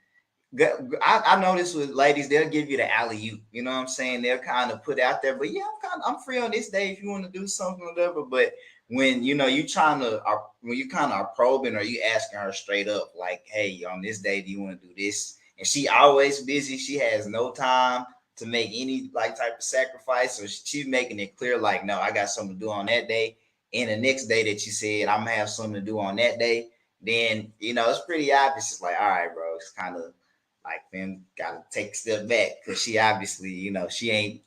[SPEAKER 3] I notice with ladies, they'll give you the alley oop. You know what I'm saying? They'll kind of put out there, but yeah, I'm free on this day if you want to do something, whatever. But when you kind of are probing or you asking her straight up, like, hey, on this day, do you want to do this? And she always busy. She has no time to make any type of sacrifice. So she's making it clear, like, no, I got something to do on that day. And the next day that you said I'm gonna have something to do on that day, then it's pretty obvious. It's like, all right, bro, it's kind of like, then gotta take a step back because she obviously, she ain't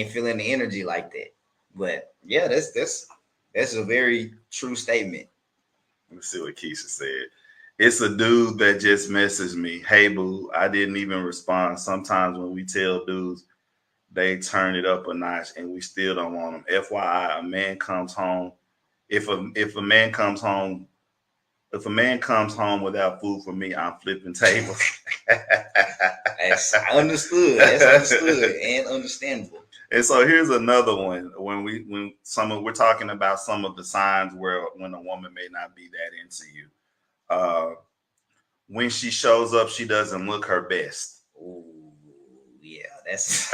[SPEAKER 3] feeling the energy like that. But yeah, that's a very true statement.
[SPEAKER 2] Let's see what Keisha said. It's a dude that just messaged me. Hey, boo, I didn't even respond. Sometimes when we tell dudes, they turn it up a notch and we still don't want them. FYI, a man comes home. If a man comes home without food for me, I'm flipping tables.
[SPEAKER 3] That's understood. That's understood and understandable.
[SPEAKER 2] And so here's another one. We're talking about some of the signs when a woman may not be that into you. When she shows up, she doesn't look her best.
[SPEAKER 3] Ooh, yeah, that's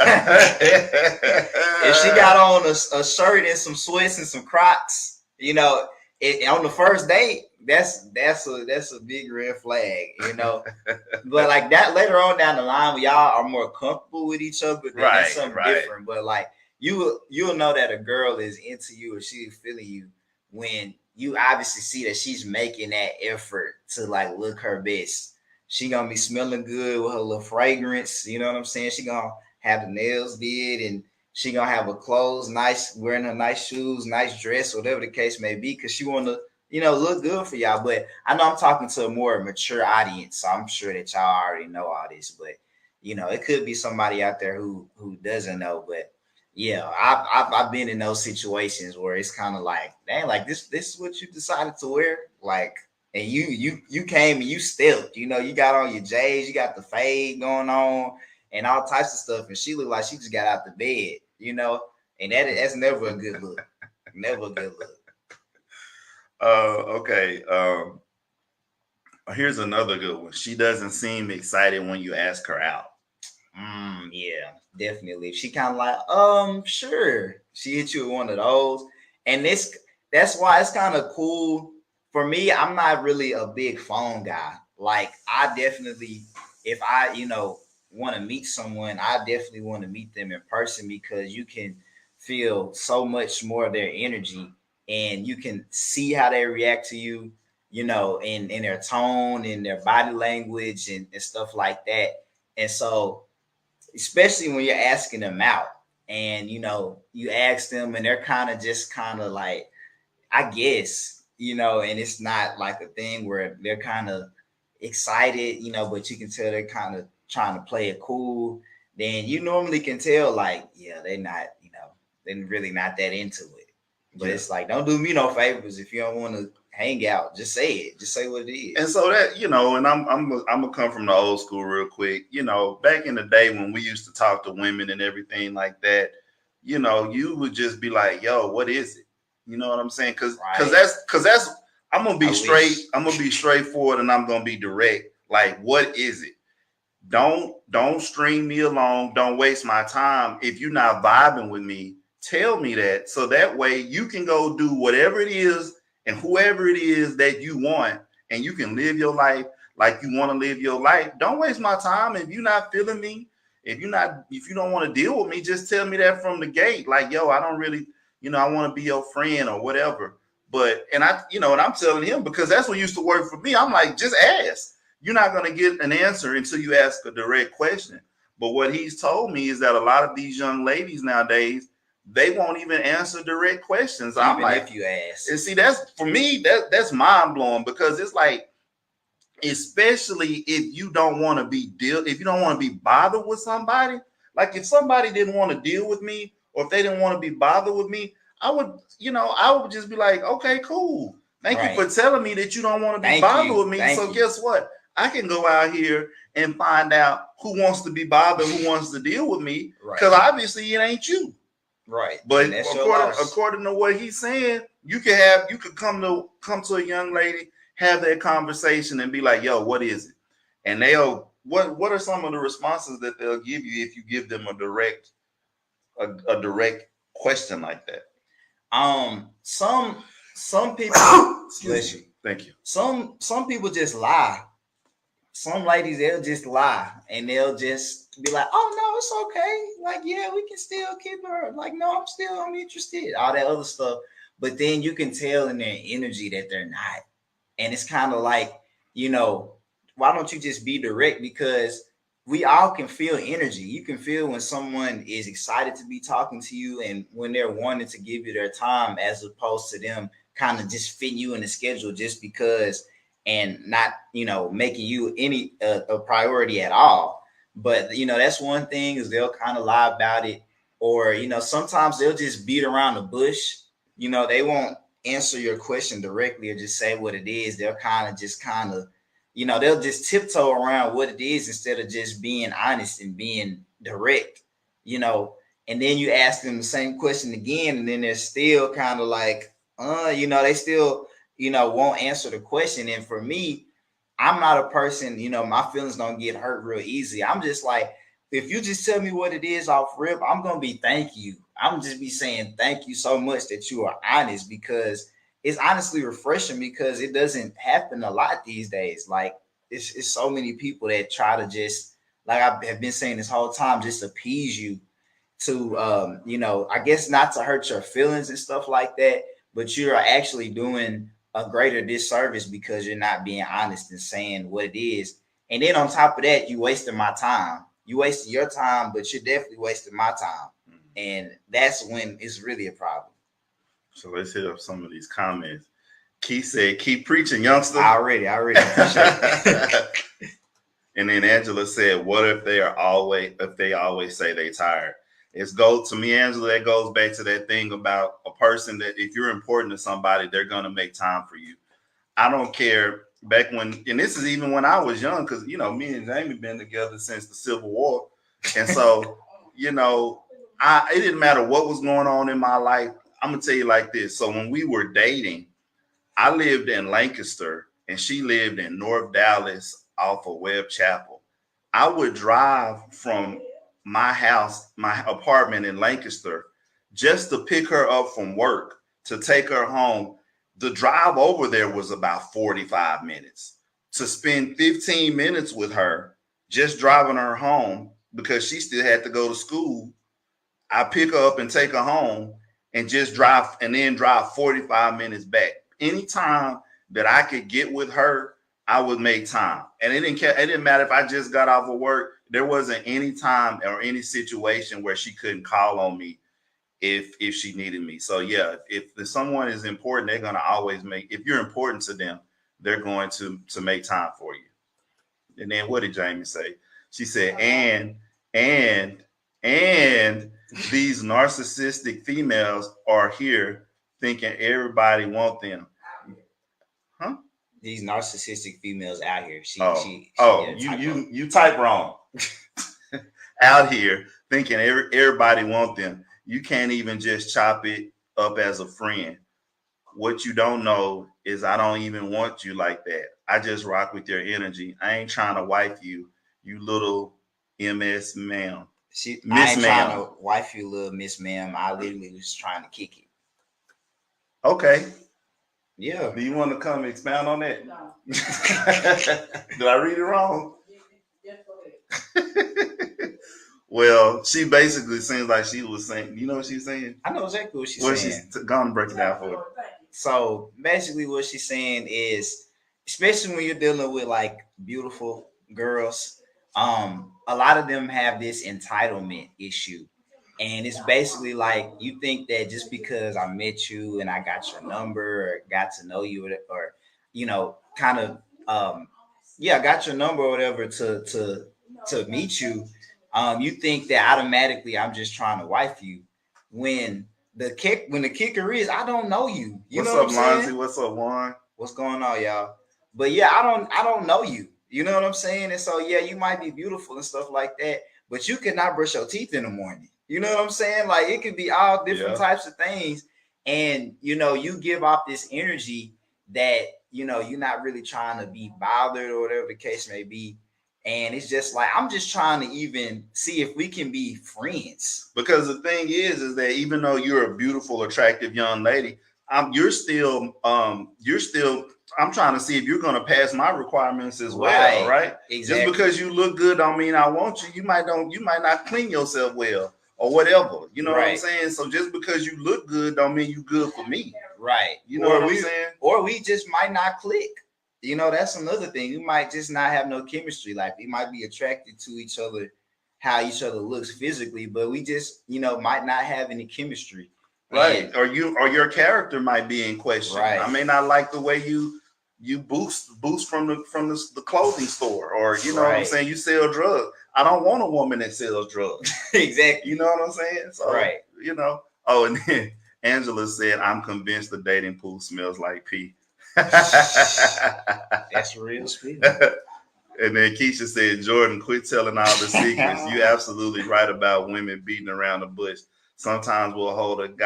[SPEAKER 3] if she got on a shirt and some sweats and some Crocs, on the first date, that's a big red flag, But like that later on down the line, when y'all are more comfortable with each other, then that's something different. But like you'll know that a girl is into you or she's feeling you when you obviously see that she's making that effort to like look her best. She gonna be smelling good with her little fragrance, you know what I'm saying? She gonna have the nails did and she gonna have her clothes nice, wearing her nice shoes, nice dress, whatever the case may be, because she wanna, look good for y'all. But I know I'm talking to a more mature audience, so I'm sure that y'all already know all this. But it could be somebody out there who doesn't know. But yeah, I've been in those situations where it's kind of like, dang, like this is what you decided to wear, like, and you came and you stepped, you got on your J's, you got the fade going on and all types of stuff, and she looked like she just got out the bed, and that's never a good look. Never a good look.
[SPEAKER 2] Okay. Here's another good one. She doesn't seem excited when you ask her out.
[SPEAKER 3] Yeah, definitely. She kind of like, sure. She hit you with one of those, and that's why it's kind of cool. For me, I'm not really a big phone guy. Like, I definitely, if I, want to meet someone, I definitely want to meet them in person because you can feel so much more of their energy and you can see how they react to you, in their tone and their body language and stuff like that. And so, especially when you're asking them out and, you ask them and they're kind of like, I guess, and it's not like a thing where they're kind of excited, but you can tell they're kind of trying to play it cool. Then you normally can tell, like, yeah, they're not, they're really not that into it. But It's like, don't do me no favors if you don't want to hang out. Just say it. Just say what it is.
[SPEAKER 2] And so that, and I'm gonna come from the old school real quick. Back in the day when we used to talk to women and everything like that, you would just be like, yo, what is it? You know what I'm saying? Cause that's I'm gonna be straight. I'm gonna be straightforward and I'm gonna be direct. Like, what is it? Don't string me along. Don't waste my time. If you're not vibing with me, tell me that. So that way you can go do whatever it is and whoever it is that you want, and you can live your life like you want to live your life. Don't waste my time. If you're not feeling me, if you don't want to deal with me, just tell me that from the gate. Like, yo, I don't really, I want to be your friend or whatever. But, and I'm telling him, because that's what used to work for me. I'm like, just ask. You're not going to get an answer until you ask a direct question. But what he's told me is that a lot of these young ladies nowadays, they won't even answer direct questions. I'm
[SPEAKER 3] Even
[SPEAKER 2] like,
[SPEAKER 3] if you ask.
[SPEAKER 2] and see, that's for me, that's mind blowing, because it's like, especially if you don't want to if you don't want to be bothered with somebody. Like if somebody didn't want to deal with me, or if they didn't want to be bothered with me, I would just be like, okay, cool. Thank you for telling me that you don't want to be bothered with me. So guess what? I can go out here and find out who wants to be bothered, who wants to deal with me, because obviously it ain't you.
[SPEAKER 3] Right.
[SPEAKER 2] But according to what he's saying, you could come to a young lady, have that conversation, and be like, yo, what is it? And what are some of the responses that they'll give you if you give them a direct question like that?
[SPEAKER 3] Some people bless you.
[SPEAKER 2] Thank you.
[SPEAKER 3] Some people just lie. Some ladies, they'll just lie and they'll just be like, oh no, it's okay. Like, yeah, we can still keep her. Like, no, I'm interested. All that other stuff. But then you can tell in their energy that they're not. And it's kind of like, why don't you just be direct? Because we all can feel energy. You can feel when someone is excited to be talking to you and when they're wanting to give you their time, as opposed to them kind of just fitting you in the schedule just because, and not, making you any a priority at all. But, that's one thing, is they'll kind of lie about it. Or, sometimes they'll just beat around the bush. They won't answer your question directly or just say what it is. They'll kind of they'll just tiptoe around what it is instead of just being honest and being direct, and then you ask them the same question again, and then they're still kind of like, they still, won't answer the question. And for me, I'm not a person, my feelings don't get hurt real easy. I'm just like, if you just tell me what it is off rip, I'm going to be thank you. I'm just be saying thank you so much that you are honest, because it's honestly refreshing, because it doesn't happen a lot these days. Like it's so many people that try to just, like I have been saying this whole time, just appease you to, I guess not to hurt your feelings and stuff like that, but you're actually doing a greater disservice because you're not being honest and saying what it is. And then on top of that, you wasting my time. You wasting your time, but you're definitely wasting my time. And that's when it's really a problem.
[SPEAKER 2] So let's hit up some of these comments. Keith said, keep preaching, youngster.
[SPEAKER 3] I already appreciate that.
[SPEAKER 2] And then Angela said, what if they always say they tired? To me, Angela, that goes back to that thing about a person that if you're important to somebody, they're going to make time for you. I don't care back when, and this is even when I was young, because, me and Jamie been together since the Civil War. And so, it didn't matter what was going on in my life. I'm going to tell you like this. So when we were dating, I lived in Lancaster and she lived in North Dallas off of Webb Chapel. I would drive from my house, my apartment in Lancaster, just to pick her up from work, to take her home. The drive over there was about 45 minutes. To spend 15 minutes with her, just driving her home because she still had to go to school. I pick her up and take her home and just drive, and then drive 45 minutes back. Anytime that I could get with her, I would make time. And it didn't matter if I just got off of work. There wasn't any time or any situation where she couldn't call on me if she needed me. So yeah, if someone is important, they're gonna always if you're important to them, they're going to make time for you. And then what did Jamie say? She said, and these narcissistic females are here thinking everybody want them. Huh?
[SPEAKER 3] These narcissistic females out here.
[SPEAKER 2] You type wrong. Out here thinking everybody want them. You can't even just chop it up as a friend. What you don't know is I don't even want you like that. I just rock with your energy. I ain't trying to wife you, you little MS ma'am.
[SPEAKER 3] I ain't trying to wife you, little Miss Ma'am. I literally was trying to kick it.
[SPEAKER 2] Okay.
[SPEAKER 3] Yeah.
[SPEAKER 2] Do you want to come expound on that?
[SPEAKER 1] No.
[SPEAKER 2] Did I read it wrong?
[SPEAKER 1] Yes, go ahead.
[SPEAKER 2] Well, she basically seems like she was saying, you know what she's saying?
[SPEAKER 3] I know exactly what she's saying.
[SPEAKER 2] She's gonna break it down for her.
[SPEAKER 3] So basically what she's saying is, especially when you're dealing with like beautiful girls, a lot of them have this entitlement issue. And it's basically like you think that just because I met you and I got your number or got to know you or kind of yeah, I got your number or whatever to meet you, you think that automatically I'm just trying to wife you when the kicker is I don't know you. You
[SPEAKER 2] What's
[SPEAKER 3] know what
[SPEAKER 2] up,
[SPEAKER 3] I'm
[SPEAKER 2] Lonzy?
[SPEAKER 3] saying?
[SPEAKER 2] What's up, Juan?
[SPEAKER 3] What's going on, y'all? But yeah, I don't know you. You know what I'm saying? And so yeah, you might be beautiful and stuff like that, but you cannot brush your teeth in the morning. You know what I'm saying? Like it could be all different types of things. And you give off this energy that you're not really trying to be bothered or whatever the case may be. And it's just like I'm just trying to even see if we can be friends.
[SPEAKER 2] Because the thing is that even though you're a beautiful, attractive young lady, you're still I'm trying to see if you're going to pass my requirements as well, right?
[SPEAKER 3] Exactly.
[SPEAKER 2] Just because you look good don't mean I want you. You might not clean yourself well or whatever. You know what I'm saying? So just because you look good don't mean you good for me.
[SPEAKER 3] Right.
[SPEAKER 2] You know what I'm saying?
[SPEAKER 3] Or we just might not click. That's another thing. We might just not have no chemistry. Like we might be attracted to each other, how each other looks physically, but we just, might not have any chemistry.
[SPEAKER 2] Right. Or your character might be in question.
[SPEAKER 3] Right.
[SPEAKER 2] I may not like the way you boost from the clothing store, or you know what I'm saying, you sell drugs. I don't want a woman that sells drugs.
[SPEAKER 3] Exactly.
[SPEAKER 2] You know what I'm saying? So oh, and then Angela said, I'm convinced the dating pool smells like pee.
[SPEAKER 3] That's real speed.
[SPEAKER 2] And then Keisha said, Jordan, quit telling all the secrets. You absolutely right about women beating around the bush. Sometimes we'll hold on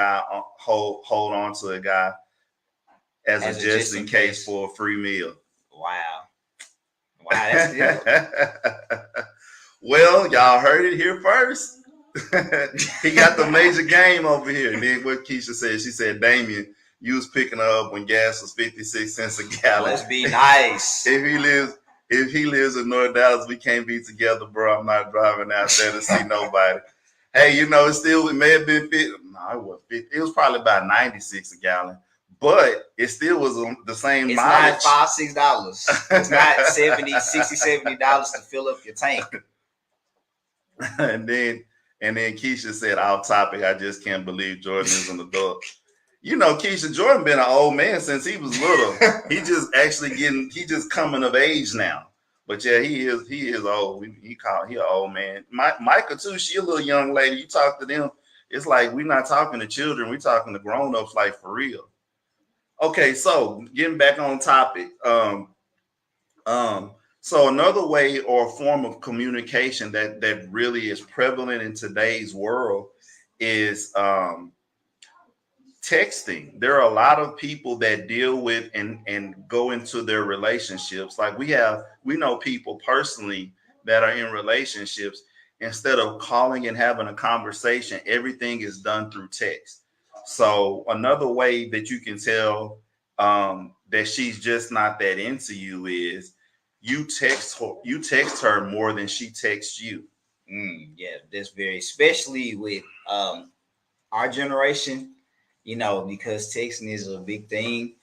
[SPEAKER 2] to a guy as a just in case for a free meal.
[SPEAKER 3] Wow, that's good.
[SPEAKER 2] Well, y'all heard it here first. He got the major game over here. And then what Keisha said, she said, Damien, you was picking her up when gas was 56 cents a gallon.
[SPEAKER 3] Let's be nice.
[SPEAKER 2] If he lives in North Dallas, we can't be together, bro. I'm not driving out there to see nobody. Hey, it may have been 50. No, it was 50. It was probably about 96 a gallon, but it still was the same mileage.
[SPEAKER 3] It's not $5-6. It's not $70 to fill up your tank.
[SPEAKER 2] And then Keisha said, off topic, I just can't believe Jordan is an adult. Keisha, Jordan been an old man since he was little. He just coming of age now. But yeah, he is old. He an old man. Micah too, she a little young lady. You talk to them, it's like we're not talking to children, we're talking to grown-ups, like for real. Okay, so getting back on topic. So another way or form of communication that really is prevalent in today's world is texting. There are a lot of people that deal with and go into their relationships. Like we know people personally that are in relationships. Instead of calling and having a conversation, everything is done through text. So another way that you can tell that she's just not that into you is you text her more than she texts you.
[SPEAKER 3] Yeah, that's especially with our generation, because texting is a big thing.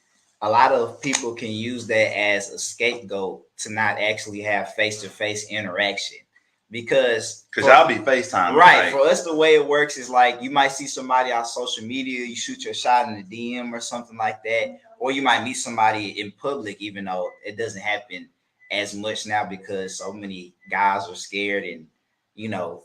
[SPEAKER 3] A lot of people can use that as a scapegoat to not actually have face-to-face interaction. Because
[SPEAKER 2] y'all be FaceTime.
[SPEAKER 3] Right. For us, the way it works is like you might see somebody on social media, you shoot your shot in the DM or something like that. Or you might meet somebody in public, even though it doesn't happen as much now because so many guys are scared and,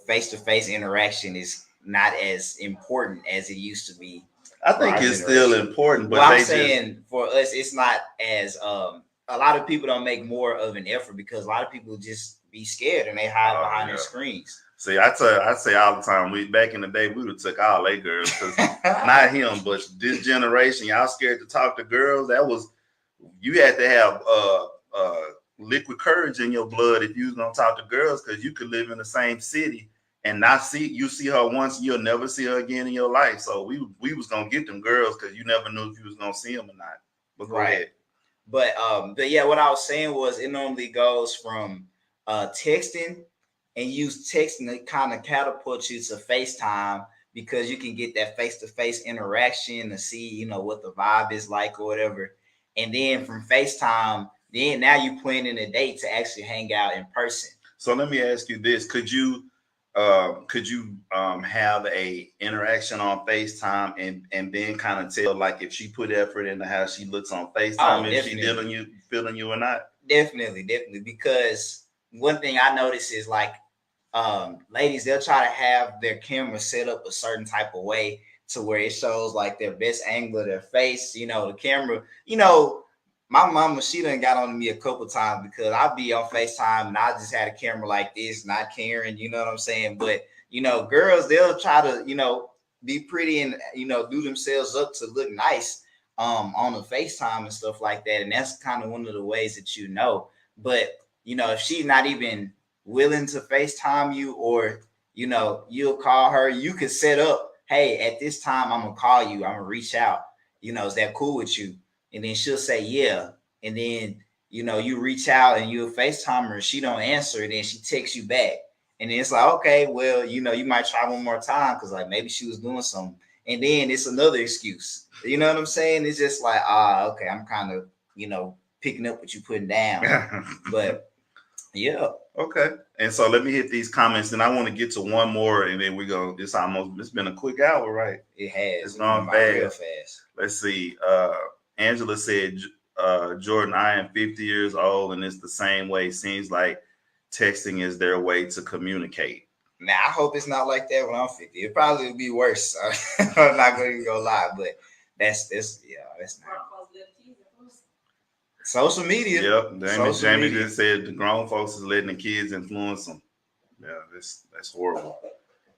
[SPEAKER 3] face-to-face interaction is not as important as it used to be.
[SPEAKER 2] I think it's still important, but
[SPEAKER 3] I'm saying for us, it's not as a lot of people don't make more of an effort because a lot of people just be scared and they hide behind their screens.
[SPEAKER 2] See, I say all the time, back in the day, we would have took all they girls, because not him, but this generation, y'all scared to talk to girls. You had to have liquid courage in your blood if you was gonna talk to girls, because you could live in the same city and not see her once, you'll never see her again in your life. So we was gonna get them girls because you never knew if you was gonna see them or not. But go ahead.
[SPEAKER 3] But yeah, what I was saying was it normally goes from texting, and use texting to kind of catapult you to FaceTime because you can get that face-to-face interaction to see, what the vibe is like or whatever. And then from FaceTime, then now you're planning a date to actually hang out in person.
[SPEAKER 2] So let me ask you this. Could you could you have a interaction on FaceTime and then kind of tell like if she put effort into how she looks on FaceTime,
[SPEAKER 3] Oh,
[SPEAKER 2] if she
[SPEAKER 3] definitely.
[SPEAKER 2] feeling you or not?
[SPEAKER 3] Definitely. Because one thing I notice is like ladies, they'll try to have their camera set up a certain type of way to where it shows like their best angle of their face. You know, the camera, my mama, she done got on me a couple times because I'll be on FaceTime and I just had a camera like this, not caring, you know what I'm saying? But girls, they'll try to, be pretty and do themselves up to look nice on the FaceTime and stuff like that. And that's kind of one of the ways that But if she's not even willing to FaceTime you, or you'll call her, you can set up, hey, at this time I'm gonna call you, I'm gonna reach out, is that cool with you? And then she'll say yeah, and then you reach out and you'll FaceTime her, she don't answer, and then she texts you back, and then it's like, okay, well, you might try one more time because like maybe she was doing something, and then it's another excuse, you know what I'm saying? It's just like, okay, I'm kind of picking up what you putting down. But yeah.
[SPEAKER 2] Okay. And so let me hit these comments, and I want to get to one more, and then it's been a quick hour, right?
[SPEAKER 3] It has.
[SPEAKER 2] It's gone
[SPEAKER 3] real
[SPEAKER 2] fast.
[SPEAKER 3] fast.
[SPEAKER 2] Let's see. Angela said, Jordan, I am 50 years old, and it's the same way. Seems like texting is their way to communicate.
[SPEAKER 3] Now, I hope it's not like that when I'm 50. It probably would be worse. I'm not going to go lie, but that's not. Social media.
[SPEAKER 2] Yep. Jamie just said the grown folks is letting the kids influence them. Yeah, that's horrible.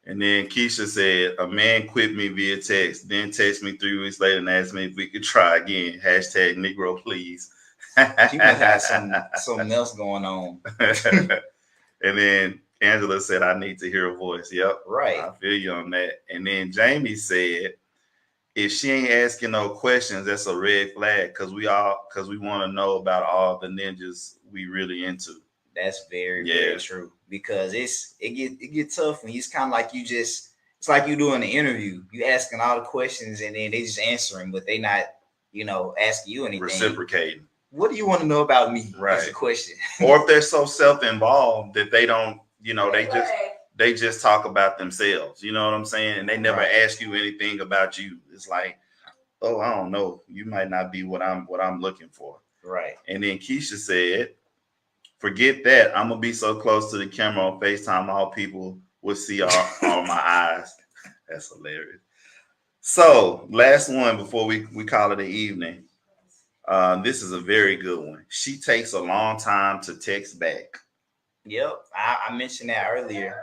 [SPEAKER 2] And then Keisha said, a man quit me via text, then text me 3 weeks later and asked me if we could try again. # Negro, please.
[SPEAKER 3] She must have something else going on.
[SPEAKER 2] And then Angela said, I need to hear a voice. Yep.
[SPEAKER 3] Right.
[SPEAKER 2] I feel you on that. And then Jamie said, if she ain't asking no questions, that's a red flag because we want to know about all the ninjas we really into.
[SPEAKER 3] That's very, very true. Because it gets tough when it's kind of like it's like you doing an interview. You asking all the questions and then they just answering, but they not, asking you anything.
[SPEAKER 2] Reciprocating.
[SPEAKER 3] What do you want to know about me?
[SPEAKER 2] Right.
[SPEAKER 3] That's the question.
[SPEAKER 2] Or if they're so self-involved that they don't, they just talk about themselves. You know what I'm saying? And they never ask you anything about you. It's like, oh, I don't know. You might not be what I'm looking for.
[SPEAKER 3] Right.
[SPEAKER 2] And then Keisha said, forget that. I'm gonna be so close to the camera on FaceTime, all people will see all my eyes. That's hilarious. So last one before we call it an evening. This is a very good one. She takes a long time to text back.
[SPEAKER 3] Yep. I mentioned that earlier.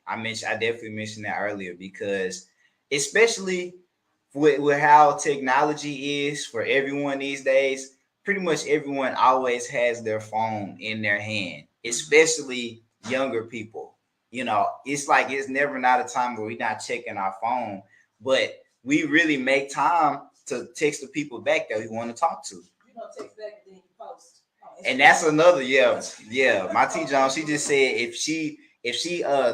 [SPEAKER 3] I definitely mentioned that earlier because especially with how technology is for everyone these days, pretty much everyone always has their phone in their hand, especially younger people. It's like it's never not a time where we're not checking our phone, but we really make time to text the people back that we want to talk to.
[SPEAKER 4] You don't text back and then you post.
[SPEAKER 3] And that's another, my T Jones, she just said if she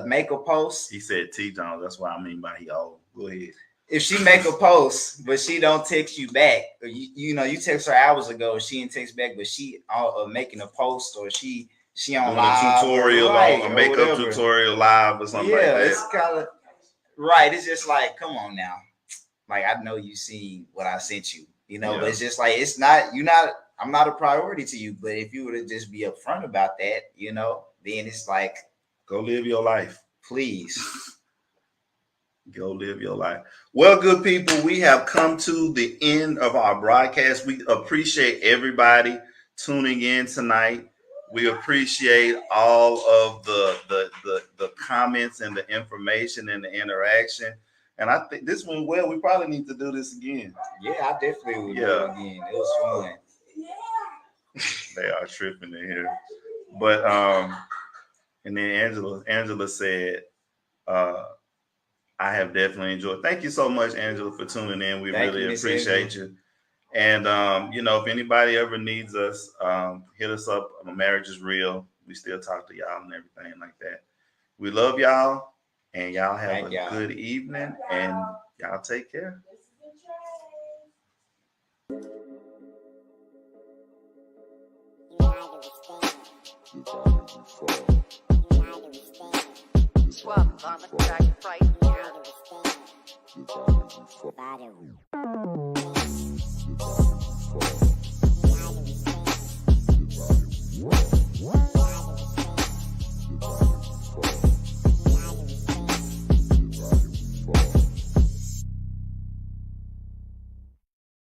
[SPEAKER 3] make a post.
[SPEAKER 2] He said T Jones, that's what I mean by he old. Go ahead.
[SPEAKER 3] If she make a post, but she don't text you back, or you text her hours ago, she didn't text back, but she making a post, or she on live,
[SPEAKER 2] a tutorial, a makeup tutorial live or something like that.
[SPEAKER 3] Yeah, it's kind of right. It's just like, come on now, like I know you seen what I sent you, but it's just like I'm not a priority to you. But if you were to just be upfront about that, then it's like,
[SPEAKER 2] go live your life,
[SPEAKER 3] please.
[SPEAKER 2] Go live your life. Well, good people, we have come to the end of our broadcast. We appreciate everybody tuning in tonight. We appreciate all of the comments and the information and the interaction. And I think this went well. We probably need to do this again.
[SPEAKER 3] Yeah, I definitely will do it again. It was fun.
[SPEAKER 4] Yeah.
[SPEAKER 2] They are tripping in here. But and then Angela said, I have definitely enjoyed. Thank you so much, Angela, for tuning in. We really appreciate you. And if anybody ever needs us, hit us up. Marriage is real. We still talk to y'all and everything like that. We love y'all, and y'all have a good evening, and y'all take care.
[SPEAKER 1] Suave on the track right here.